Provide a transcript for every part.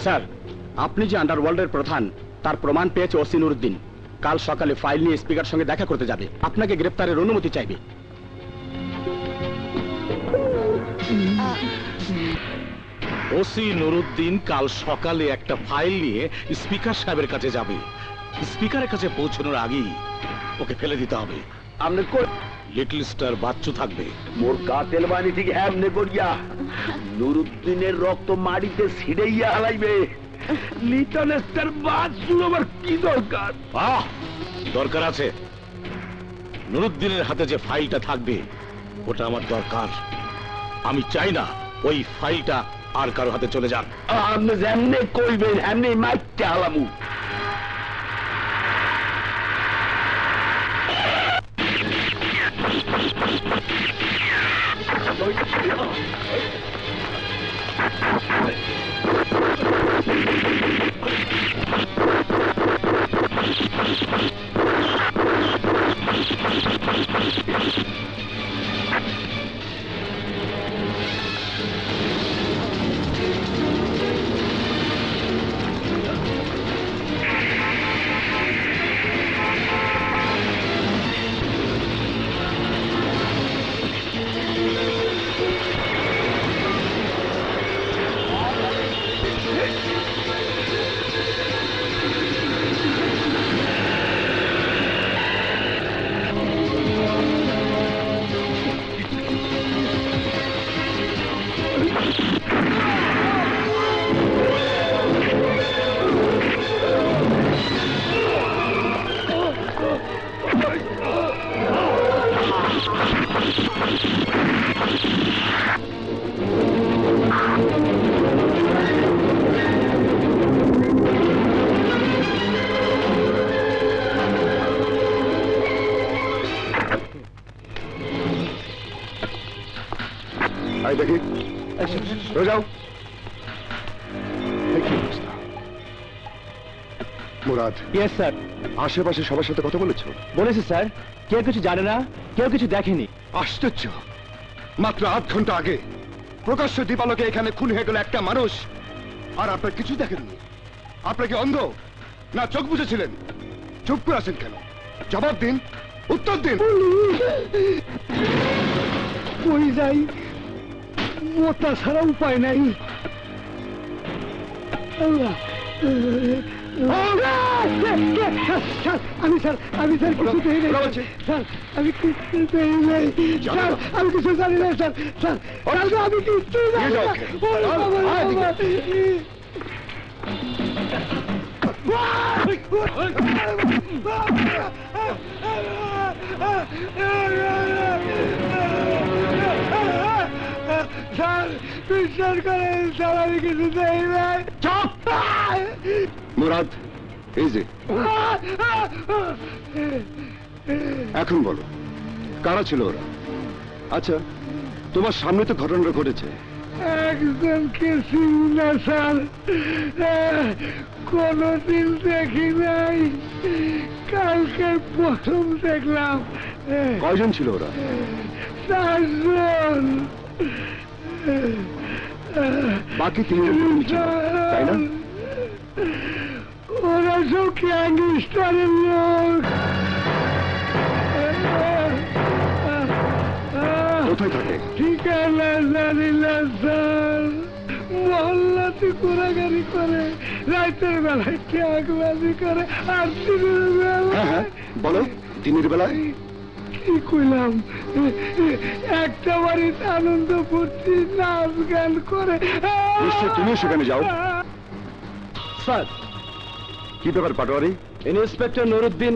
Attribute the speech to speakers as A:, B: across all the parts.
A: Sir, আপনি যে আন্ডারওয়ার্ল্ডের প্রধান তার প্রমাণ পেয়েছে ওসি নুরুদ্দিন। কাল সকালে ফাইল নিয়ে স্পিকার সঙ্গে দেখা করতে যাবে, আপনাকে গ্রেফতারের অনুমতি চাইবে।
B: ওসি নুরুদ্দিন কাল সকালে একটা ফাইল নিয়ে স্পিকার সাহেবের কাছে যাবে। স্পিকারের কাছে পৌঁছানোর আগেই ওকে ফেলে দিতে হবে।
A: আপনি
B: লিটল স্টার বাচ্চু থাকবে।
C: মোর কাতেল বানি ঠিক এমনে করিয়া নুরুদ্দিনের রক্ত মাটিতে ছিড়াইয়া হালাইবে। লিটল স্টার বাচ্চু আমার কি দরকার?
B: দরকার আছে। নুরুদ্দিনের হাতে যে ফাইলটা থাকবে ওটা আমার দরকার। আমি চাই না ওই ফাইলটা আর কারো হাতে চলে যাক।
C: আপনি যেমনে কইবেন এমনি মাইরতে হালামু।
A: দেখি যাও। Murad,
D: yes sir.
A: আশেপাশে সবার সাথে কথা বলেছো?
D: বলেছি স্যার, কেউ কিছু জানে না, কেউ কিছু দেখেনি।
A: আশ্চর্য, মাত্র 8 ঘন্টা আগে প্রকাশ্য দীপালোকে এখানে খুন হয়ে গেল একটা মানুষ, আর আপনার কিছু দেখেননি? আপনার কি অন্ধ না চোখ বুঝেছিলেন? চুপ করে আছেন কেন? জবাব দিন, উত্তর দিন।
D: কই যাই, মোটা ছাড়া উপায় নাই। আমি স্যার কিছু দেই নাই স্যার, আমি কিছু দেই নাই স্যার, আমি কিছু জানি না স্যার। স্যার আমি কিছু জানি না। স্যার বিশ্বাস করেন স্যার, আমি কিছু দেই নাই।
A: মুরাদ, এই যে এখন বলো কারা ছিল ওরা? আচ্ছা, তোমার সামনে তো ঘটনাটা ঘটেছে।
D: একজনকে চিনি না স্যার, কোনদিন দেখি নাই, কালকে প্রথম দেখলাম।
A: কয়জন ছিল ওরা?
D: 4 জন।
A: বাকি 3 জন ছিল, তাই না?
D: ওরা সব গ্যাংস্টারের লোক।
A: কোথায় থাকে?
D: ঠিকানা জানি না স্যার, মহল্লাতে ঘোরাঘুরি করে, রাতের বেলায় ট্যাগবাজি করে, আর দিনের বেলায়।
A: বলো, দিনের বেলায়
D: কি কইলাম, একটা বাড়িতে আনন্দ ফুর্তি নাচ গান করে।
A: নিশ্চয় তুমিও সেখানে যাও।
D: স্যার,
A: কি ব্যাপার পাটোয়ারি?
D: ইন্সপেক্টর নুরুদ্দিন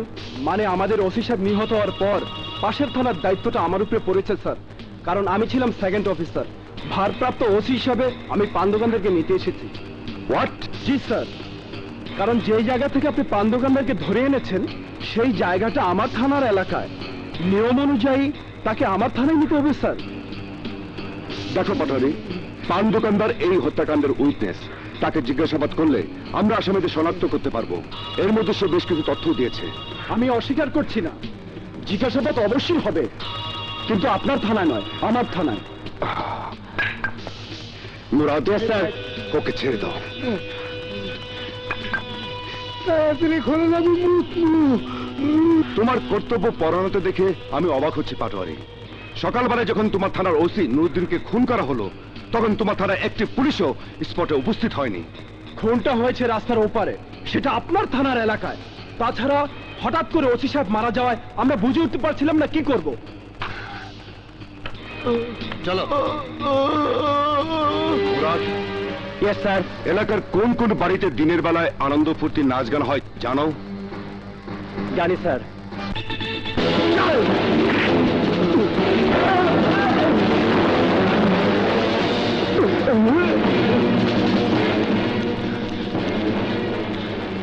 D: মানে আমাদের ওসি সাহেব নিহত হওয়ার পর পাশের থানার দায়িত্বটা আমার উপরে পড়েছে স্যার, কারণ আমি ছিলাম সেকেন্ড অফিসার। ভারপ্রাপ্ত ওসি হিসাবে আমি পান দোকানদারকে নিতে এসেছি।
A: হোয়াট?
D: জি স্যার, কারণ যেই জায়গা থেকে আপনি পান দোকানদারকে ধরে এনেছেন সেই জায়গাটা আমার থানার এলাকায়। নিয়ম অনুযায়ী তাকে আমার থানায় নিতে হবে স্যার।
A: দেখো পাটোয়ারি, পান দোকানদার এই হত্যাকাণ্ডের উইটনেস। তাকে জিজ্ঞাসাবাদ করলে আমরা আসামিদের শনাক্ত করতে পারবো। এর মধ্যে সে বেশ কিছু তথ্য দিয়েছে।
D: আমি অস্বীকার করছি না, জিজ্ঞাসাবাদ অবশ্যই হবে, কিন্তু আপনার থানায় নয়, আমার থানায়।
A: মুরাদ,
D: স্যার
A: ওকে ছেড়ে দাও। তোমার কর্তব্য পরায়ণতা দেখে আমি অবাক হচ্ছি পাটোয়ারি। সকালবেলায় যখন তোমার থানার ওসি নুরুদ্দিনকে খুন করা হলো, তখন তোমার থানায় একটি পুলিশও স্পটে উপস্থিত হয়নি।
D: খুনটা হয়েছে রাস্তার ওপারে, সেটা আপনার থানার এলাকায়। তাছাড়া হঠাৎ করে ওসি সাহেব মারা যাওয়ায় আমরা বুঝে উঠতে পারছিলাম না কি করব।
A: চলো। Murad,
D: yes sir.
A: এলাকার কোন কোন বাড়িতে দিনের বেলায় আনন্দ ফুর্তি নাচ গান হয় জানো?
D: জানি স্যার।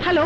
E: হ্যালো,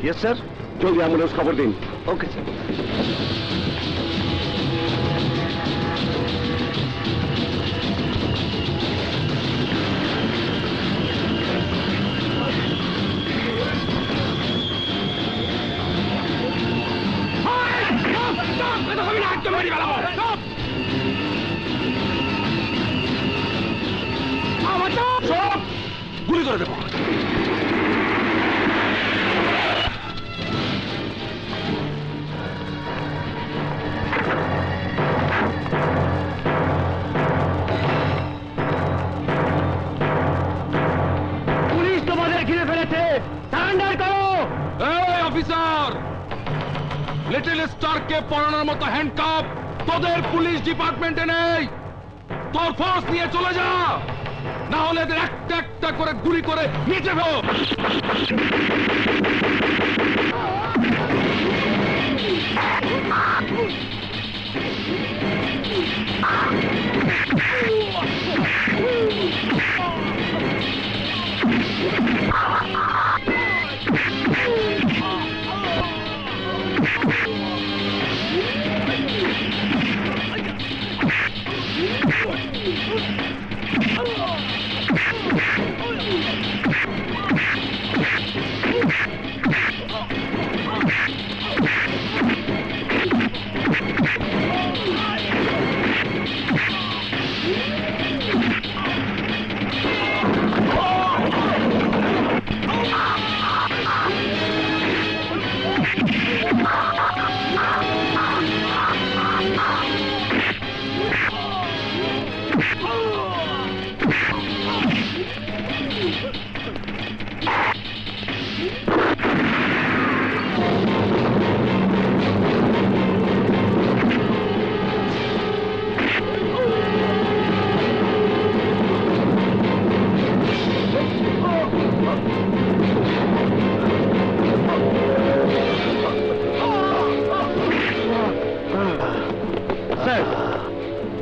A: ইয়েস স্যার, জলদি অ্যাম্বুলেন্স খবর দিন।
D: Okay sir.
B: গুলি করে দেবো।
D: পুলিশ তোমাদের ঘিরে ফেলেছে, সারেন্ডার করো।
B: এই অফিসার, লিটল স্টারকে পড়ানোর মতো হ্যান্ডকাপ তোদের পুলিশ ডিপার্টমেন্টে নেই। তোর ফোর্স নিয়ে চলে যা, না হলে এদের একটা একটা করে গুলি করে নিচে ফেলো।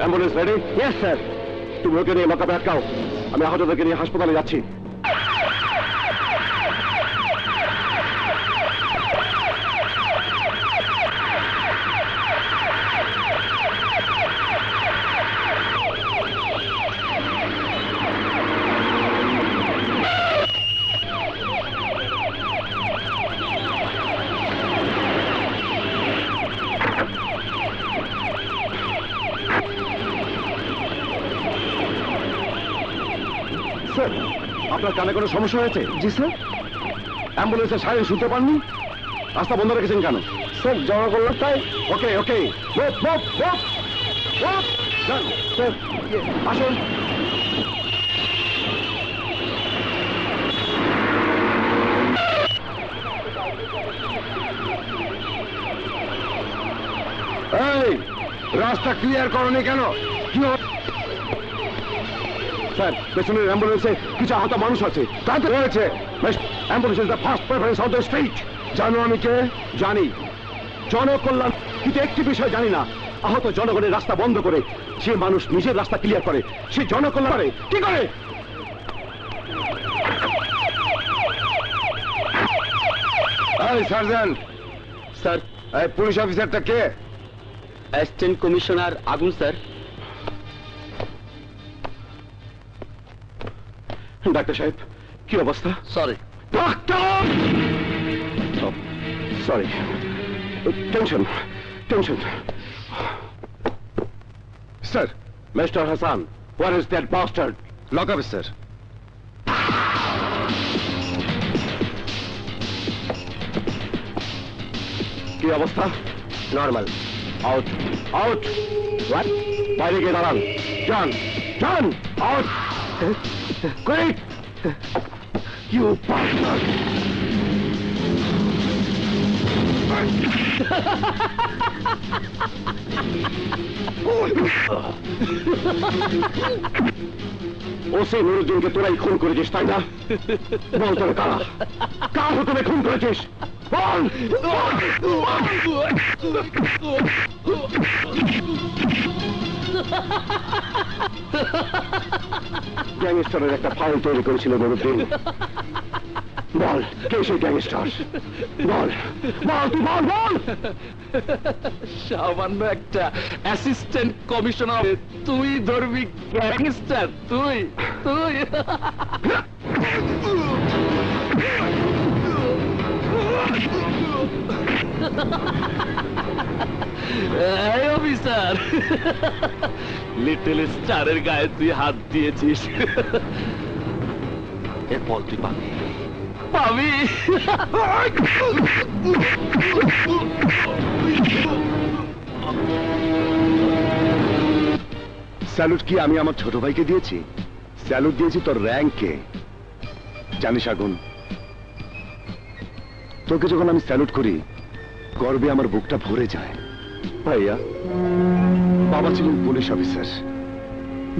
A: Ambulance ready? Yes sir. তুমি ওকে নিয়ে লকআপে আটকাও, আমি আহতদেরকে নিয়ে হাসপাতালে যাচ্ছি। আপনার কানে কোনো সমস্যা হয়েছে? জি স্যার। অ্যাম্বুলেন্সের সাইরেন শুনতে পাননি? রাস্তা বন্ধ রেখেছেন কেন? স্যার জনগণ তাই। Okay okay, move move move move. Sir আসুন। এই রাস্তা ক্লিয়ার করনি কেন? কি স্যার, পেছনের অ্যাম্বুলেন্সে কিছু আহত মানুষ আছে। তাতে রয়েছে ambulance is the first preference of the state. জানো আমি কে? জানি, জনকল্যাণ। কিন্তু একটি বিষয় জানি না, আহত জনগণের রাস্তা বন্ধ করে সে মানুষ নিজের রাস্তা ক্লিয়ার করে, সে জনকল্যাণ করে কি করে? এই সার্জেন্ট।
D: স্যার,
A: এই পুলিশ অফিসারটা কে?
D: Assistant commissioner Agun sir.
A: Doctor সাহেব, কি অবস্থা?
D: Sorry.
A: Doctor! Sorry, tension tension. Sir, mister Hasan, where is that bastard? Lock up sir. কি অবস্থা? নর্মাল। Out out. হোয়াট? বাইরে গিয়ে দাঁড়ান। যান যান, out quick. You bastard! OC নুরুদ্দিনকে তোরাই খুন করেছিস তাই না? বল তোরা কারা? কার হুকুমে খুন করেছিস? বল! গ্যাংস্টারের একটা ফাইল তৈরি করেছিল নুরুদ্দিন। বল, কে সেই গ্যাংস্টার? বল বল, তুই বল বল!
B: সামান্য একটা অ্যাসিস্ট্যান্ট কমিশনার, তুই ধরবি গ্যাংস্টার? তুই তুই এই অফিসার, লিটল স্টারের গায়ে তুই হাত দিয়েছিস। এরপর তুই পাবি পাবি।
A: স্যালুট কি আমি আমার ছোট ভাইকে দিয়েছি? স্যালুট দিয়েছি তোর র্যাঙ্ককে। জানিস আগুন, তোকে যখন আমি স্যালুট করি গর্বে আমার বুকটা ভরে যায়। ভাইয়া, বাবা ছিলেন পুলিশ অফিসার।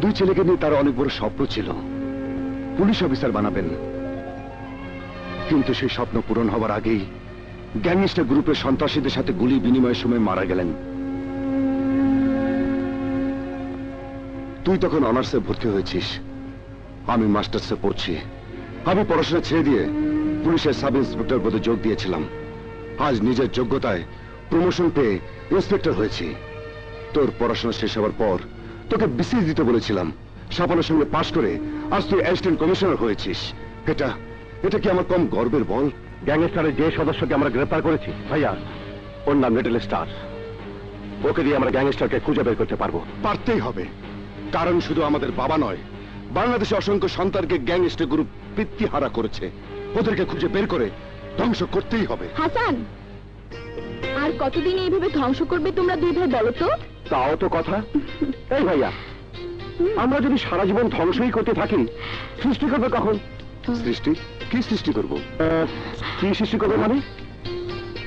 A: দুই ছেলেকে নিয়ে তার অনেক বড় স্বপ্ন ছিল, পুলিশ অফিসার বানাবেন। কিন্তু সেই স্বপ্ন পূরণ হবার আগেই গ্যাংস্টার গ্রুপের সন্ত্রাসীদের সাথে গুলি বিনিময়ের সময় মারা গেলেন। তুই তখন অনার্সে ভর্তি হয়েছিস, আমি মাস্টার্সে পড়ছি। আমি পড়াশোনা ছেড়ে দিয়ে পুলিশের সাব ইন্সপেক্টর পদে যোগ দিয়েছিলাম। আজ নিজের যোগ্যতায় প্রমোশন পেয়ে ইন্সপেক্টর হয়েছি। তোর পড়াশোনা শেষ হওয়ার পর তোকে বিসিএস দিতে বলেছিলাম, সাফল্যের সঙ্গে পাশ করে আজ তুই অ্যাসিস্ট্যান্ট কমিশনার হয়েছিস। এটা কি আমার কম গর্বের বল? গ্যাংস্টারের যে সদস্যকে আমরা গ্রেফতার করেছি ভাইয়া, ওর নাম লিটল স্টার। ওকে দিয়ে আমরা গ্যাংস্টারকে খুঁজে বের করতে পারবো। পারতেই হবে, কারণ শুধু আমাদের বাবা নয়, বাংলাদেশে অসংখ্য সন্তানকে গ্যাংস্টার গ্রুপ পিতৃহারা করেছে। ওদেরকে খুঁজে বের করে ধ্বংস করতেই হবে।
E: হাসান, আর কতদিন এইভাবে ধ্বংস করবে তোমরা দুই ভাই বলো তো?
A: তাও তো কথা। এই ভাইয়া, আমরা যদি সারা জীবন ধ্বংসই করতে থাকি, সৃষ্টি করবে কখন? সৃষ্টি? কি সৃষ্টি করব? কি সৃষ্টি করবে মানে?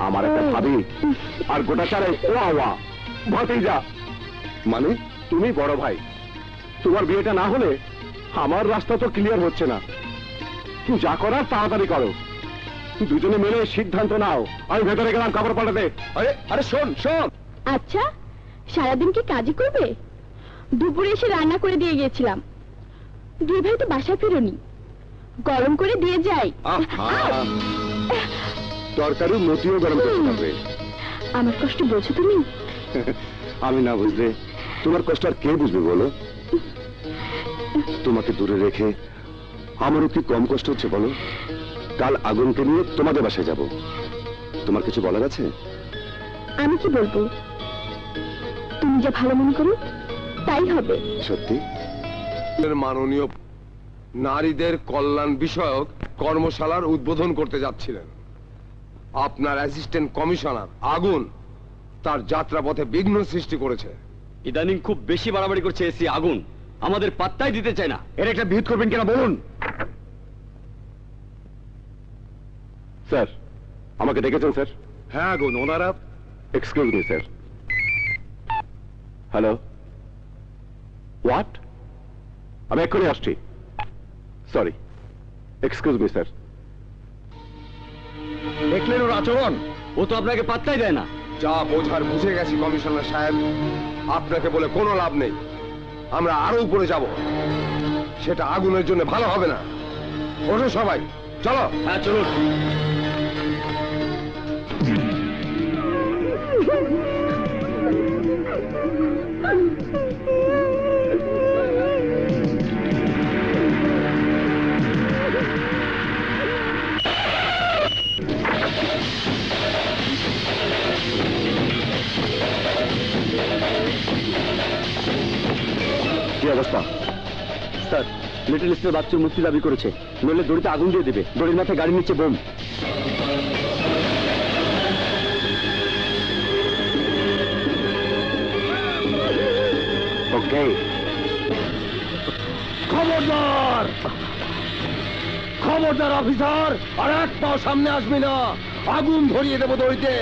A: আমার একটা ভাবি আর গোটা চারে ওয়া ভাতেই যা। মানে তুমি বড় ভাই, তোমার বিয়েটা না হলে আমার রাস্তা তো ক্লিয়ার হচ্ছে না। যা করার তাড়াতাড়ি করো, দুজনে মিলে সিদ্ধান্ত নাও। আমি ভেতরে গেলাম কাপড় পাল্টাতে। আরে আরে শোন শোন।
E: আচ্ছা, সারাদিন কি কাজই করবে? দুপুরে এসে রান্না করে দিয়ে গিয়েছিলাম। দুই ভাই তো বাসা ফেরোনি, গরম করে দিয়ে যাই।
A: তরকারি মতিও গরম করতে পারবে।
E: আমার কষ্ট বোঝো তুমি?
A: আমি না বুঝলে তোমার কষ্ট আর কে বুঝবে বলো? তোমাকে দূরে রেখে আমারও কি কম কষ্ট হচ্ছে বলো? কাল আগুনকে নিয়ে তোমাদের বাসায় যাব। তোমার কিছু বলার আছে?
E: আমি কি বলবো? তুমি যা ভালো মনে করো তাই হবে।
A: সত্যি?
F: মাননীয় নারীদের কল্যাণ বিষয়ক কর্মশালার উদ্বোধন করতে যাচ্ছিলেন। আপনার অ্যাসিস্ট্যান্ট কমিশনার আগুন তার যাত্রাপথে বিঘ্ন সৃষ্টি করেছে।
G: ইদানিং খুব বেশি বাড়াবাড়ি করছে এসি আগুন, আমাদের পাত্তাই দিতে চায় না।
A: এর একটা বিহিত করবেন কিনা বলুন। স্যার, আমাকে ডেকেছেন স্যার? হ্যাঁ আগুন, ওনারা। Excuse me sir. Hello, what? আমি এক্ষুনি আসছি। Sorry, excuse me sir.
G: দেখলেন ওর আচরণ, ও তো আপনাকে পাত্তাই দেয় না।
F: যা বোঝার বুঝে গেছি কমিশনার সাহেব, আপনাকে বলে কোনো লাভ নেই। আমরা আরো উপরে যাব, সেটা আগুনের জন্য ভালো হবে না। ওঠো সবাই, চলো।
G: হ্যাঁ চলুন।
A: কি অবস্থা?
D: স্যার, লিটল স্টার বাচ্চুর মুক্তি দাবি করেছে, নইলে দড়িতে আগুন দিয়ে দেবে। দড়ির মাথায় গাড়ির নিচে বোম।
A: ওকে,
C: খবরদার, খবরদার অফিসার, আর এক পাও সামনে আসবি না। আগুন ধরিয়ে দেবো দড়িতে।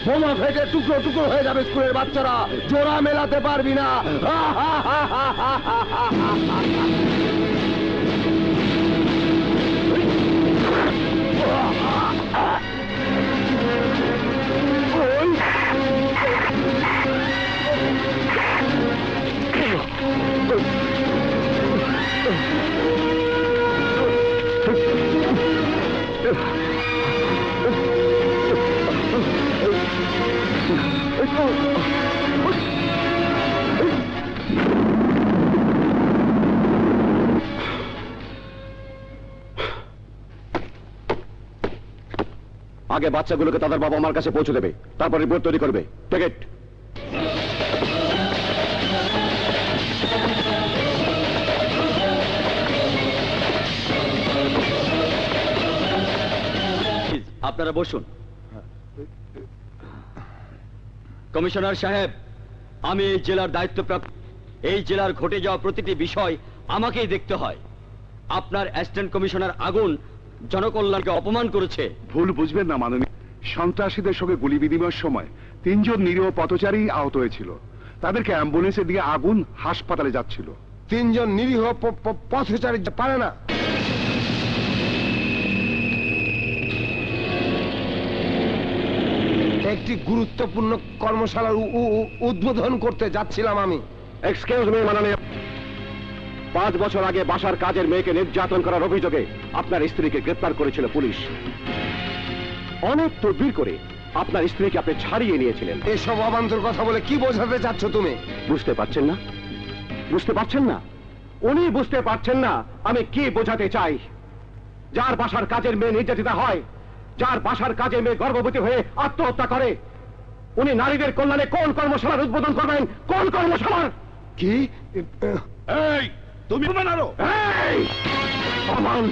C: বোমা ফেটে টুকরো টুকরো হয়ে যাবে স্কুলের বাচ্চারা। জোড়া মেলাতে পারবি না।
A: আগে বাচ্চাগুলোকে তাদের বাবা মার কাছে পৌঁছে দেবে, তারপর রিপোর্ট তৈরি করবে। টিকেট।
G: আপনারা বসুন। কমিশনার সাহেব, আমি এই জেলার দায়িত্বপ্রাপ্ত। এই জেলার ঘটে যাওয়া প্রতিটি বিষয় আমাকেই দেখতে হয়। আপনার অ্যাসিস্ট্যান্ট কমিশনার আগুন জনকল্যাণকে অপমান করেছে।
A: ভুল বুঝবেন না মাননীয়, সন্ত্রাসীদের সঙ্গে গুলি বিনিময়ের সময় 3 জন নিরীহ পথচারী আহত হয়েছিল। তাদেরকে অ্যাম্বুলেন্সে দিয়ে আগুন হাসপাতালে যাচ্ছিল।
F: 3 জন নিরীহ পথচারী পারে না। একটি গুরুত্বপূর্ণ কর্মশালার উদ্বোধন করতে যাচ্ছিলাম আমি।
A: এক্সকিউজ মি মাননীয়, 5 বছর আগে বাসার কাজের মেয়েকে নির্যাতন করার অভিযোগে আপনার স্ত্রীকে গ্রেফতার করেছিল পুলিশ। অনেক তদবির করে আপনার স্ত্রীকে আপনি ছাড়িয়ে নিয়েছিলেন।
F: এসব অবান্তর কথা বলে কি বোঝাতে চাচ্ছ তুমি?
A: বুঝতে পারছেন না? বুঝতে পারছেন না? উনি বুঝতে পারছেন না আমি কি বোঝাতে চাই। যার বাসার কাজের মেয়ে নির্যাতিতা হয়, যার বাসার কাজের মেয়ে গর্ভবতী হয়ে আত্মহত্যা করে, উনি নারীদের কল্যাণে কোন কর্মশালার উদ্বোধন করবেন? কোন কর্মশালার?
F: কি?
A: এই তুমি বানালো! এই অপমান!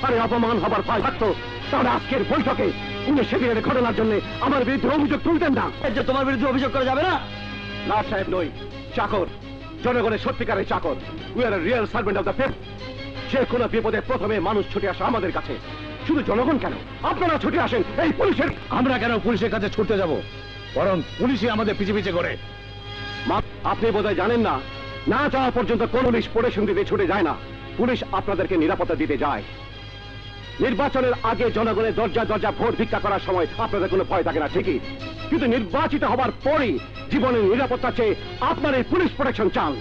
A: আরে অপমান হবার ভয় থাকতো তাহলে আজকের বৈঠকে উনি সেদিনের ঘটনার জন্য আমার বিরুদ্ধে অভিযোগ তুলতেন না।
G: যে তোমার বিরুদ্ধে অভিযোগ করা যাবে না।
A: না সাহেব, নই, চাকর, জনগণের সত্যিকারের চাকর। We are real servant of the people. যে কোনো বিপদে প্রথমে মানুষ ছুটে আসে আমাদের কাছে। শুধু জনগণ কেন, আপনারা ছুটে আসেন এই পুলিশের।
B: আমরা কেন পুলিশের কাছে ছুটতে যাব? বরং পুলিশই আমাদের পিছে পিছে করে।
A: আপনি বোধহয় জানেন না, না যাওয়া পর্যন্ত কোন পুলিশ প্রোটেকশন দিতে ছুটে যায় না। পুলিশ আপনাদেরকে নিরাপত্তা দিতে যায়। নির্বাচনের আগে জনগণের দরজা দরজা ভোট ভিক্ষা করার সময় আপনাদের কোনো ভয় থাকে না ঠিকই, কিন্তু নির্বাচিত হবার পরই জীবনের নিরাপত্তা চেয়ে আপনার এই পুলিশ প্রোটেকশন চান।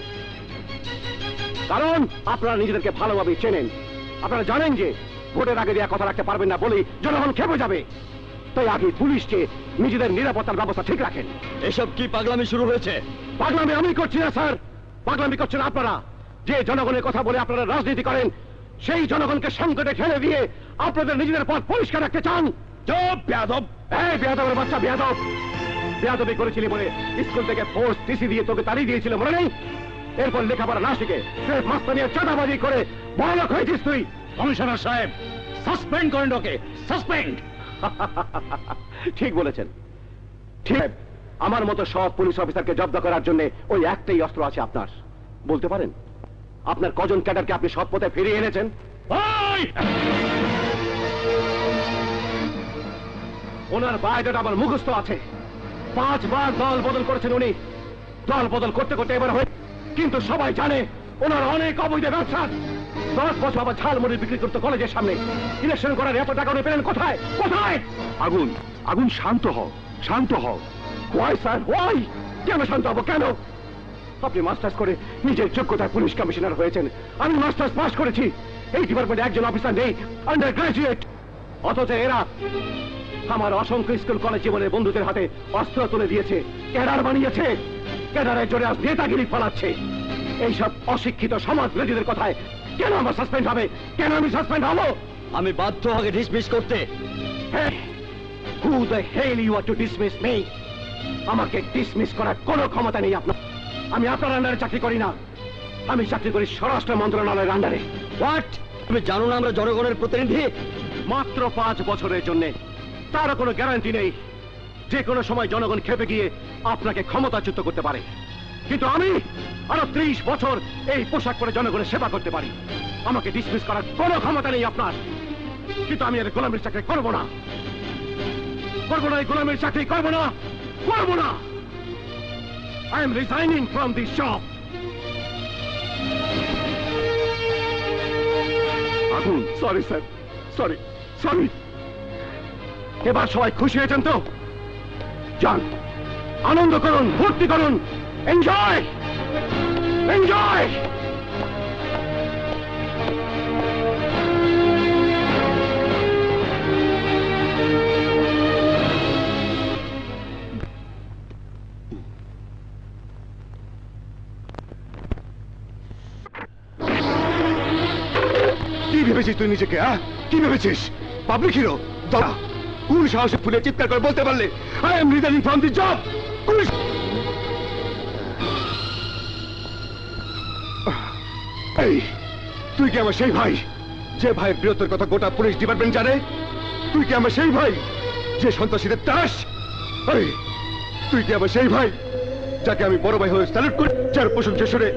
A: কারণ আপনারা নিজেদেরকে ভালোভাবে চেনেন। আপনারা জানেন যে ভোটের আগে দেওয়া কথা রাখতে পারবেন না বলেই জনগণ খেপে যাবে। তাই আগে পুলিশকে নিজেদের নিরাপত্তার ব্যবস্থা ঠিক রাখেন।
G: এসব কি পাগলামি শুরু হয়েছে?
A: পাগলামি আমি করছি না স্যার, পাগলামি করছেন আপনারা। যে জনগণের কথা বলে আপনারা রাজনীতি করেন, সেই জনগণকে সংকটে ঠেলে দিয়ে আপনাদের নিজেদের পথ পরিষ্কার রাখতে চান। চুপ বেয়াদব! এই বেয়াদবের বাচ্চা বেয়াদব! বেয়াদবি করেছিলি বলে স্কুল থেকে ফোর্স টিসি দিয়ে তোকে তাড়িয়ে দিয়েছিল, মনে নেই?
C: এরপর লেখাপড়া না শিখে সির্ফ মাস্তানিয়া চাঁদাবাজি করে বড়লোক হয়েছিস তুই। কমিশনার সাহেব, সাসপেন্ড করেন ওকে, সাসপেন্ড। ঠিক বলেছেন, ঠিক। আমার মতো সব পুলিশ অফিসারকে জব্দ করার জন্য ওই একটাই অস্ত্র আছে আপনার। বলতে পারেন আপনার কজন ক্যাডারকে আপনি সৎ পথে ফিরিয়ে এনেছেন? ওনার বায়োডাটা আমার মুখস্থ আছে। 5 বার দল বদল করেছেন উনি। দল বদল করতে করতে এবার হয়ে, কিন্তু সবাই জানে ওনার অনেক অবৈধ ব্যবসা। 10 বছর আবার ঝালমুড়ি বিক্রি করতে কলেজের সামনে। ইলেকশন করার এত টাকা উনি পেলেন কোথায়? কোথায়?
A: আগুন, আগুন, শান্ত হও, শান্ত হও।
C: Why sir, why? কেন শান্ত হবো, কেন? আপনি মাস্টার্স করে নিজের যোগ্যতায় পুলিশ কমিশনার হয়েছেন, আমি মাস্টার্স পাস করেছি। এই ডিপার্টমেন্টে একজন অফিসার নেই, আন্ডার গ্রাজুয়েট। অথচ এরা আমার অসংখ্য স্কুল কলেজ জীবনের বন্ধুদের হাতে অস্ত্র তুলে দিয়েছে, ক্যাডার বানিয়েছে, ক্যাডারের জোরে আজ নেতাগিরি ফলাচ্ছে। এইসব অশিক্ষিত সমাজবিরোধীদের কথায় কেন আমার সাসপেন্ড হবে? কেন আমি সাসপেন্ড হবো?
G: আমি বাধ্য আগে ডিসমিস করতে।
C: Who the hell you are to dismiss me? আমাকে ডিসমিস করার কোনো ক্ষমতা নেই আপনার। আমি আপনার আন্ডারে চাকরি করি না, আমি চাকরি করি স্বরাষ্ট্র মন্ত্রণালয়ের আন্ডারে।
G: হোয়াট? তুমি জানো না আমরা জনগণের প্রতিনিধি?
C: মাত্র 5 বছরের জন্য, তারও কোনো গ্যারান্টি নেই। যে কোনো সময় জনগণ খেপে গিয়ে আপনাকে ক্ষমতাচ্যুত করতে পারে। কিন্তু আমি আরো 30 বছর এই পোশাক পরে জনগণের সেবা করতে পারি। আমাকে ডিসমিস করার কোনো ক্ষমতা নেই আপনার। কিন্তু আমি আর গোলামের চাকরি করবো না, করবো না, এই গোলামের চাকরি করবো না, করবো না। I am resigning from this job. আগুন, সরি স্যার, সরি, সরি। এবার সবাই খুশি হয়েছেন তো? যান, আনন্দ করুন, ফুর্তি করুন, এনজয়, এনজয়।
A: কি ভেবেছিস তুই নিজেকে? কি ভেবেছিস? Public hero? দাঁড়া, কোন সাহসে ফুলে চিৎকার করে বলতে পারলে I am resigning from the job? এই, তুই কি আমার সেই ভাই যে ভাইয়ের বীরত্বের কথা গোটা পুলিশ ডিপার্টমেন্ট জানে? তুই কি আমার সেই ভাই যে সন্ত্রাসীদের তাস? এই, তুই কি আমার সেই ভাই যাকে আমি বড় ভাই হয়ে স্যালুট করি, যার প্রশংসা শুনে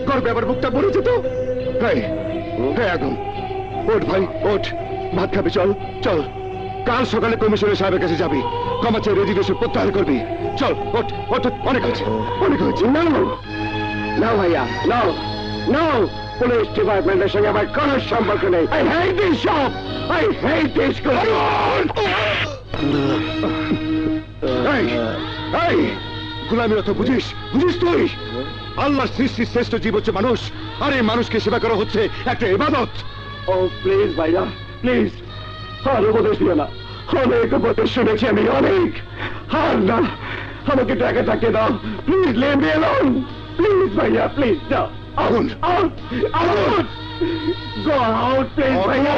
A: গর্বে আবার মুখটা ভরে যেত? এই, আগুন, ওঠ ভাই, ওঠ, ভাত খাবি, চল, চল। কাল সকালে কমিশনার সাহেবের কাছে যাবি, ক্ষমা চেয়ে রেজিগনেশন প্রত্যাহার করবি। চল, ওঠ, ওঠ, অনেক হয়েছে, অনেক হয়েছে।
C: না না ভাইয়া, না, না, পুলিশ ডিপার্টমেন্টের সঙ্গে আমার কোনো সম্পর্ক নেই। I hate this job, I hate this.
A: এই, এই, গোলামির অর্থ বুঝিস? বুঝিস তুই? আল্লাহর সৃষ্টির শ্রেষ্ঠ জীব হচ্ছে মানুষ, আর এই মানুষকে সেবা করা হচ্ছে একটা ইবাদত।
C: ও প্লিজ ভাইয়া, প্লিজ, আর উপদেশ দিও না। অনেক উপদেশ শুনেছি আমি, অনেক। আর না, আমাকে টাকা টাকা দাও, please, Lev me alone, please ভাইয়া, প্লিজ, দাও।
A: আগুন,
C: Out! Out! Go out, please, ভাইয়া।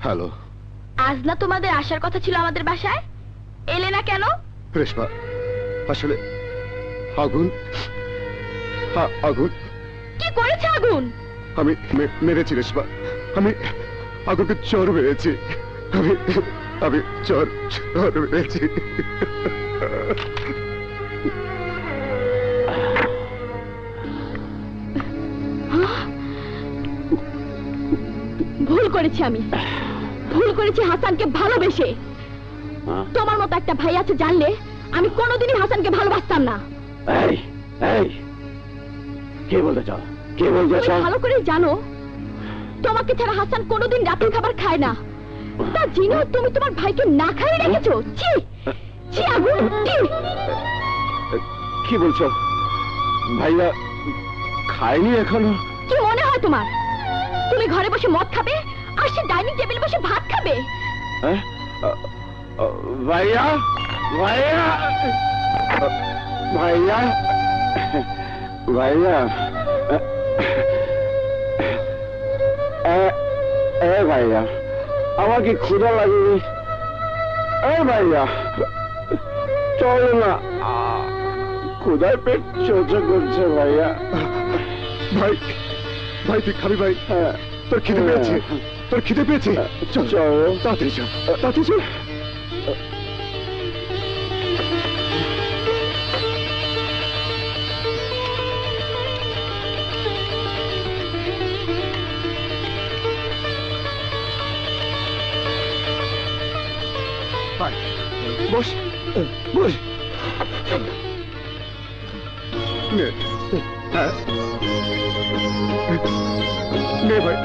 A: হ্যালো
E: আজ না তোমাদের আসার কথা ছিল আমাদের বাসায়, এলে না কেন?
A: রেশমা, আসলে আগুন, আগুন,
E: কি করেছে আগুন?
A: আমি মেরেছি রেশমা, আমি আগুনকে চোর মেরেছি, আমি আমি চোর মেরেছি।
E: ভুল করেছি আমি, ভুল করেছি হাসানকে ভালোবেসে। তোমার মতো একটা ভাই আছে জানলে আমি কোনোদিনই হাসানকে ভালোবাসতাম না।
C: এই, এই, কে বলতে চাও? কে বলতে
E: তুমি
C: চাও?
E: ভালো করে জানো তোমাকে ছাড়া হাসান কোনোদিন রাতের খাবার খায় না। তা জেনেও তুমি তোমার ভাইকে না খাইয়ে রেখেছো। ছি, ছি আগুন, ছি।
C: কি বলছো? ভাইয়া খায়নি এখনো?
E: কি মনে হয় তোমার তুমি ঘরে বসে মদ খাবে আর সে ডাইনিং টেবিলে বসে ভাত খাবে?
C: হ্যাঁ? ভাইয়া ভাইয়া ভাইয়া ভাইয়া এ ভাইয়া আমার কি ক্ষুধা লাগেনি? এ ভাইয়া চলো না, ক্ষুধায় পেট চোচো করছে ভাইয়া।
A: ভাই ভাই তুই খাবি ভাই? তোর খিদে পেয়েছে? তোর খিদে পেয়েছে? চল
C: চলো
A: তাড়াতাড়ি চল, তাড়াতাড়ি চল। ভাই, বস বস। নে, হ্যাঁ। নে ভাই।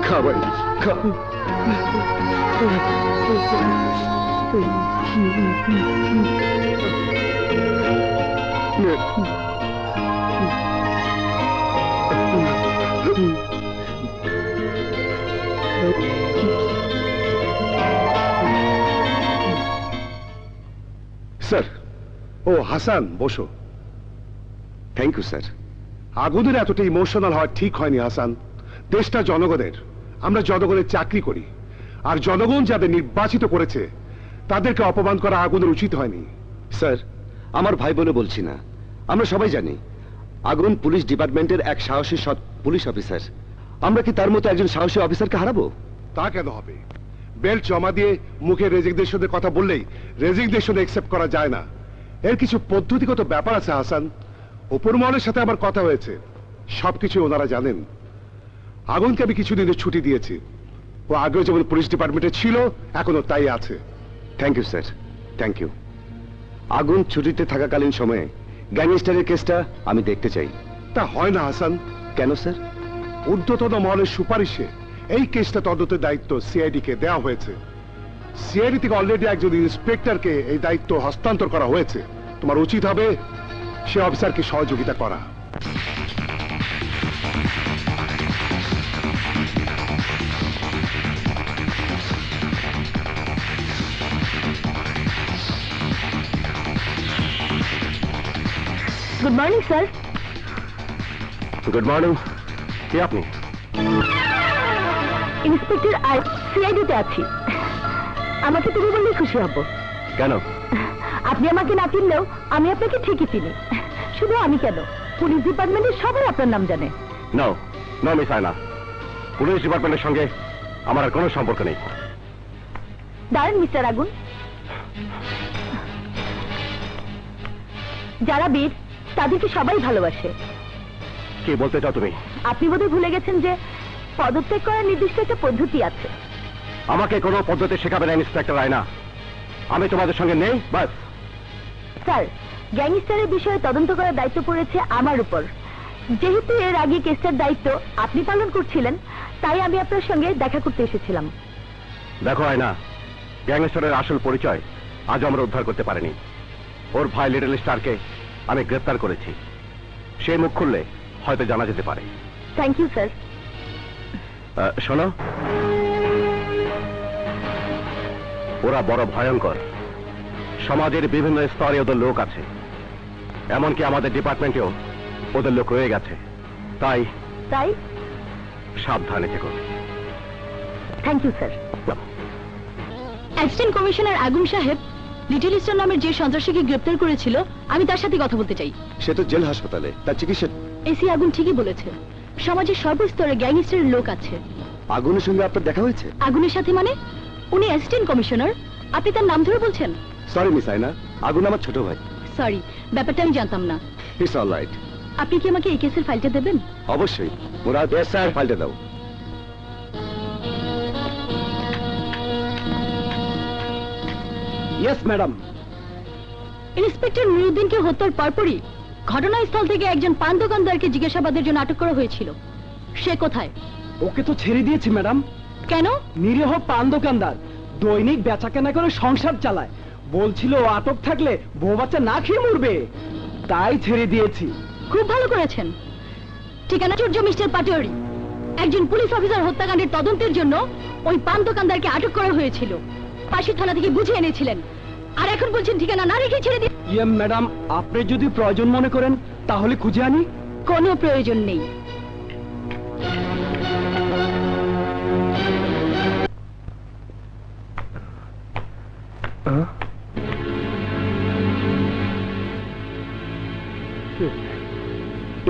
A: খা ভাই, খা। নে। স্যার, ও হাসান, বসো। Thank you sir. আগুনের এতটা ইমোশনাল হওয়া ঠিক হয়নি হাসান। দেশটা জনগণের, আমরা জনগণের চাকরি করি, আর জনগণ যাদের নির্বাচিত করেছে তাদেরকে অপমান করা আগুনের উচিত হয়নি।
H: স্যার, আমার ভাই বলে বলছি না, আমরা সবাই জানি আগুন পুলিশ ডিপার্টমেন্টের এক সাহসী সৎ পুলিশ অফিসার। আমরা কি তার মতো একজন সাহসী অফিসারকে হারাবো?
A: তা কেন হবে? বেল্ট জমা দিয়ে মুখে রেজিগনেশনের কথা বললেই রেজিগনেশন একসেপ্ট করা যায় না। এর কিছু পদ্ধতিগত ব্যাপার আছে হাসান। উপরমহলের সাথে আমার কথা হয়েছে, সবকিছু ওনারা জানেন। আগুনকে আমি কিছুদিনের ছুটি দিয়েছি। ও আগেও যেমন পুলিশ ডিপার্টমেন্টে ছিল, এখনো তাই আছে।
H: Thank you sir, thank you. Agun ছুটিতে থাকাকালীন সময়ে গ্যাংস্টারের কেসটা আমি দেখতে চাই।
A: তা হয় না হাসান।
H: কেন স্যার?
A: ঊর্ধ্বতন মহলের সুপারিশে এই কেসটা তদন্তের দায়িত্ব সিআইডি কে দেওয়া হয়েছে। সিআইডি থেকে অলরেডি একজন ইন্সপেক্টরকে এই দায়িত্ব হস্তান্তর করা হয়েছে। তোমার উচিত হবে সে অফিসারকে সহযোগিতা করা।
E: Good morning sir.
C: Good morning. কে আপনি?
E: ইন্সপেক্টর আর সিআইডিতে আছি। আমাকে তুমি বললেই খুশি হব।
C: কেন?
E: আপনি আমাকে না চিনলেও আমি আপনাকে ঠিকই চিনি। শুধু আমি কেন, পুলিশ ডিপার্টমেন্টের সবাই আপনার নাম জানে।
C: নো নো মিস আয়না, পুলিশ ডিপার্টমেন্টের সঙ্গে আমার আর কোনো সম্পর্ক নেই।
E: দাঁড়ান মিস্টার আগুন। যারা বীর তাদেরকে সবাই ভালোবাসে।
C: কি বলতে চাও তুমি?
E: আপনি বোধহয় ভুলে গেছেন যে পদত্যাগ করার নির্দিষ্ট একটা পদ্ধতি আছে।
C: আমাকে কোনো পদ্ধতি শেখাবে না ইন্সপেক্টর আয়না। আমি তোমাদের সঙ্গে নেই, বাস।
E: স্যার, গ্যাংস্টারের বিষয়ে তদন্ত করার দায়িত্ব পড়েছে আমার উপর। যেহেতু এর আগে কেসটার দায়িত্ব আপনি পালন করছিলেন, তাই আমি আপনার সঙ্গে দেখা করতে এসেছিলাম।
C: দেখো আয়না, গ্যাংস্টারের আসল পরিচয় আজ আমরা উদ্ধার করতে পারিনি। ওর ভাই লিটল স্টারকে আমি গ্রেফতার করেছি। সে মুখ খুললে হয়তো জানা যেতে পারে।
E: Thank you sir.
C: শোনো, ওরা বড় ভয়ঙ্কর। সমাজের বিভিন্ন স্তরে ওদের লোক আছে, এমনকি আমাদের ডিপার্টমেন্টেও ওদের লোক রয়ে গেছে। তাই
E: তাই
C: সাবধানে থেকো।
E: Thank you sir. Assistant commissioner Agun সাহেব লিটল স্টার নামের যে সন্ত্রাসীকে গ্রেপ্তার করেছিল, আমি তার সাথে কথা বলতে চাই।
H: সে তো জেল হাসপাতালে, তার চিকিৎসা।
E: এসি আগুন ঠিকই বলেছে, সমাজের সর্বস্তরে গ্যাংস্টারের লোক আছে।
H: আগুনের সঙ্গে আপনার দেখা হয়েছে?
E: আগুনের সাথে মানে? উনি অ্যাসিস্ট্যান্ট কমিশনার, আপনি তার নাম ধরে বলছেন?
H: সরি মিস আয়না, আগুন আমার ছোট ভাই।
E: সরি, ব্যাপারটা আমি জানতাম না।
H: It's all right.
E: আপনি কি আমাকে এই কেসের ফাইলটা দেবেন?
H: অবশ্যই। মুরাদ, স্যার, ফাইলটা দাও।
D: Yes madam.
E: ইন্সপেক্টর নুরুদ্দিনকে হত্যার পরপরই ঘটনাস্থল থেকে একজন পান দোকানদারকে জিজ্ঞাসাবাদের জন্য আটক করা হয়েছিল। সে কোথায়?
D: ওকে তো ছেড়ে দিয়েছি ম্যাডাম।
E: কেন?
D: নিরীহ পান দোকানদার দৈনিক বেচাকেনা করে সংসার চালায়, বলছিল ও আটক থাকলে বউ বাচ্চা না খেয়ে মরবে, তাই ছেড়ে দিয়েছি।
E: খুব ভালো করেছেন। ঠিকানা চর্য মিস্টার পাটোয়ারি, একজন পুলিশ অফিসার হত্যাকাণ্ডের তদন্তের জন্য ওই পান দোকানদারকে আটক করা হয়েছিল। পাশের থানা থেকে বুঝে এনেছিলেন, আর এখন বলছেন ঠিকানা না রেখে ছেড়ে দিন।
D: ইয়ে ম্যাডাম, আপনি যদি প্রয়োজন মনে করেন তাহলে খুঁজে আনি।
E: কোনো প্রয়োজন নেই।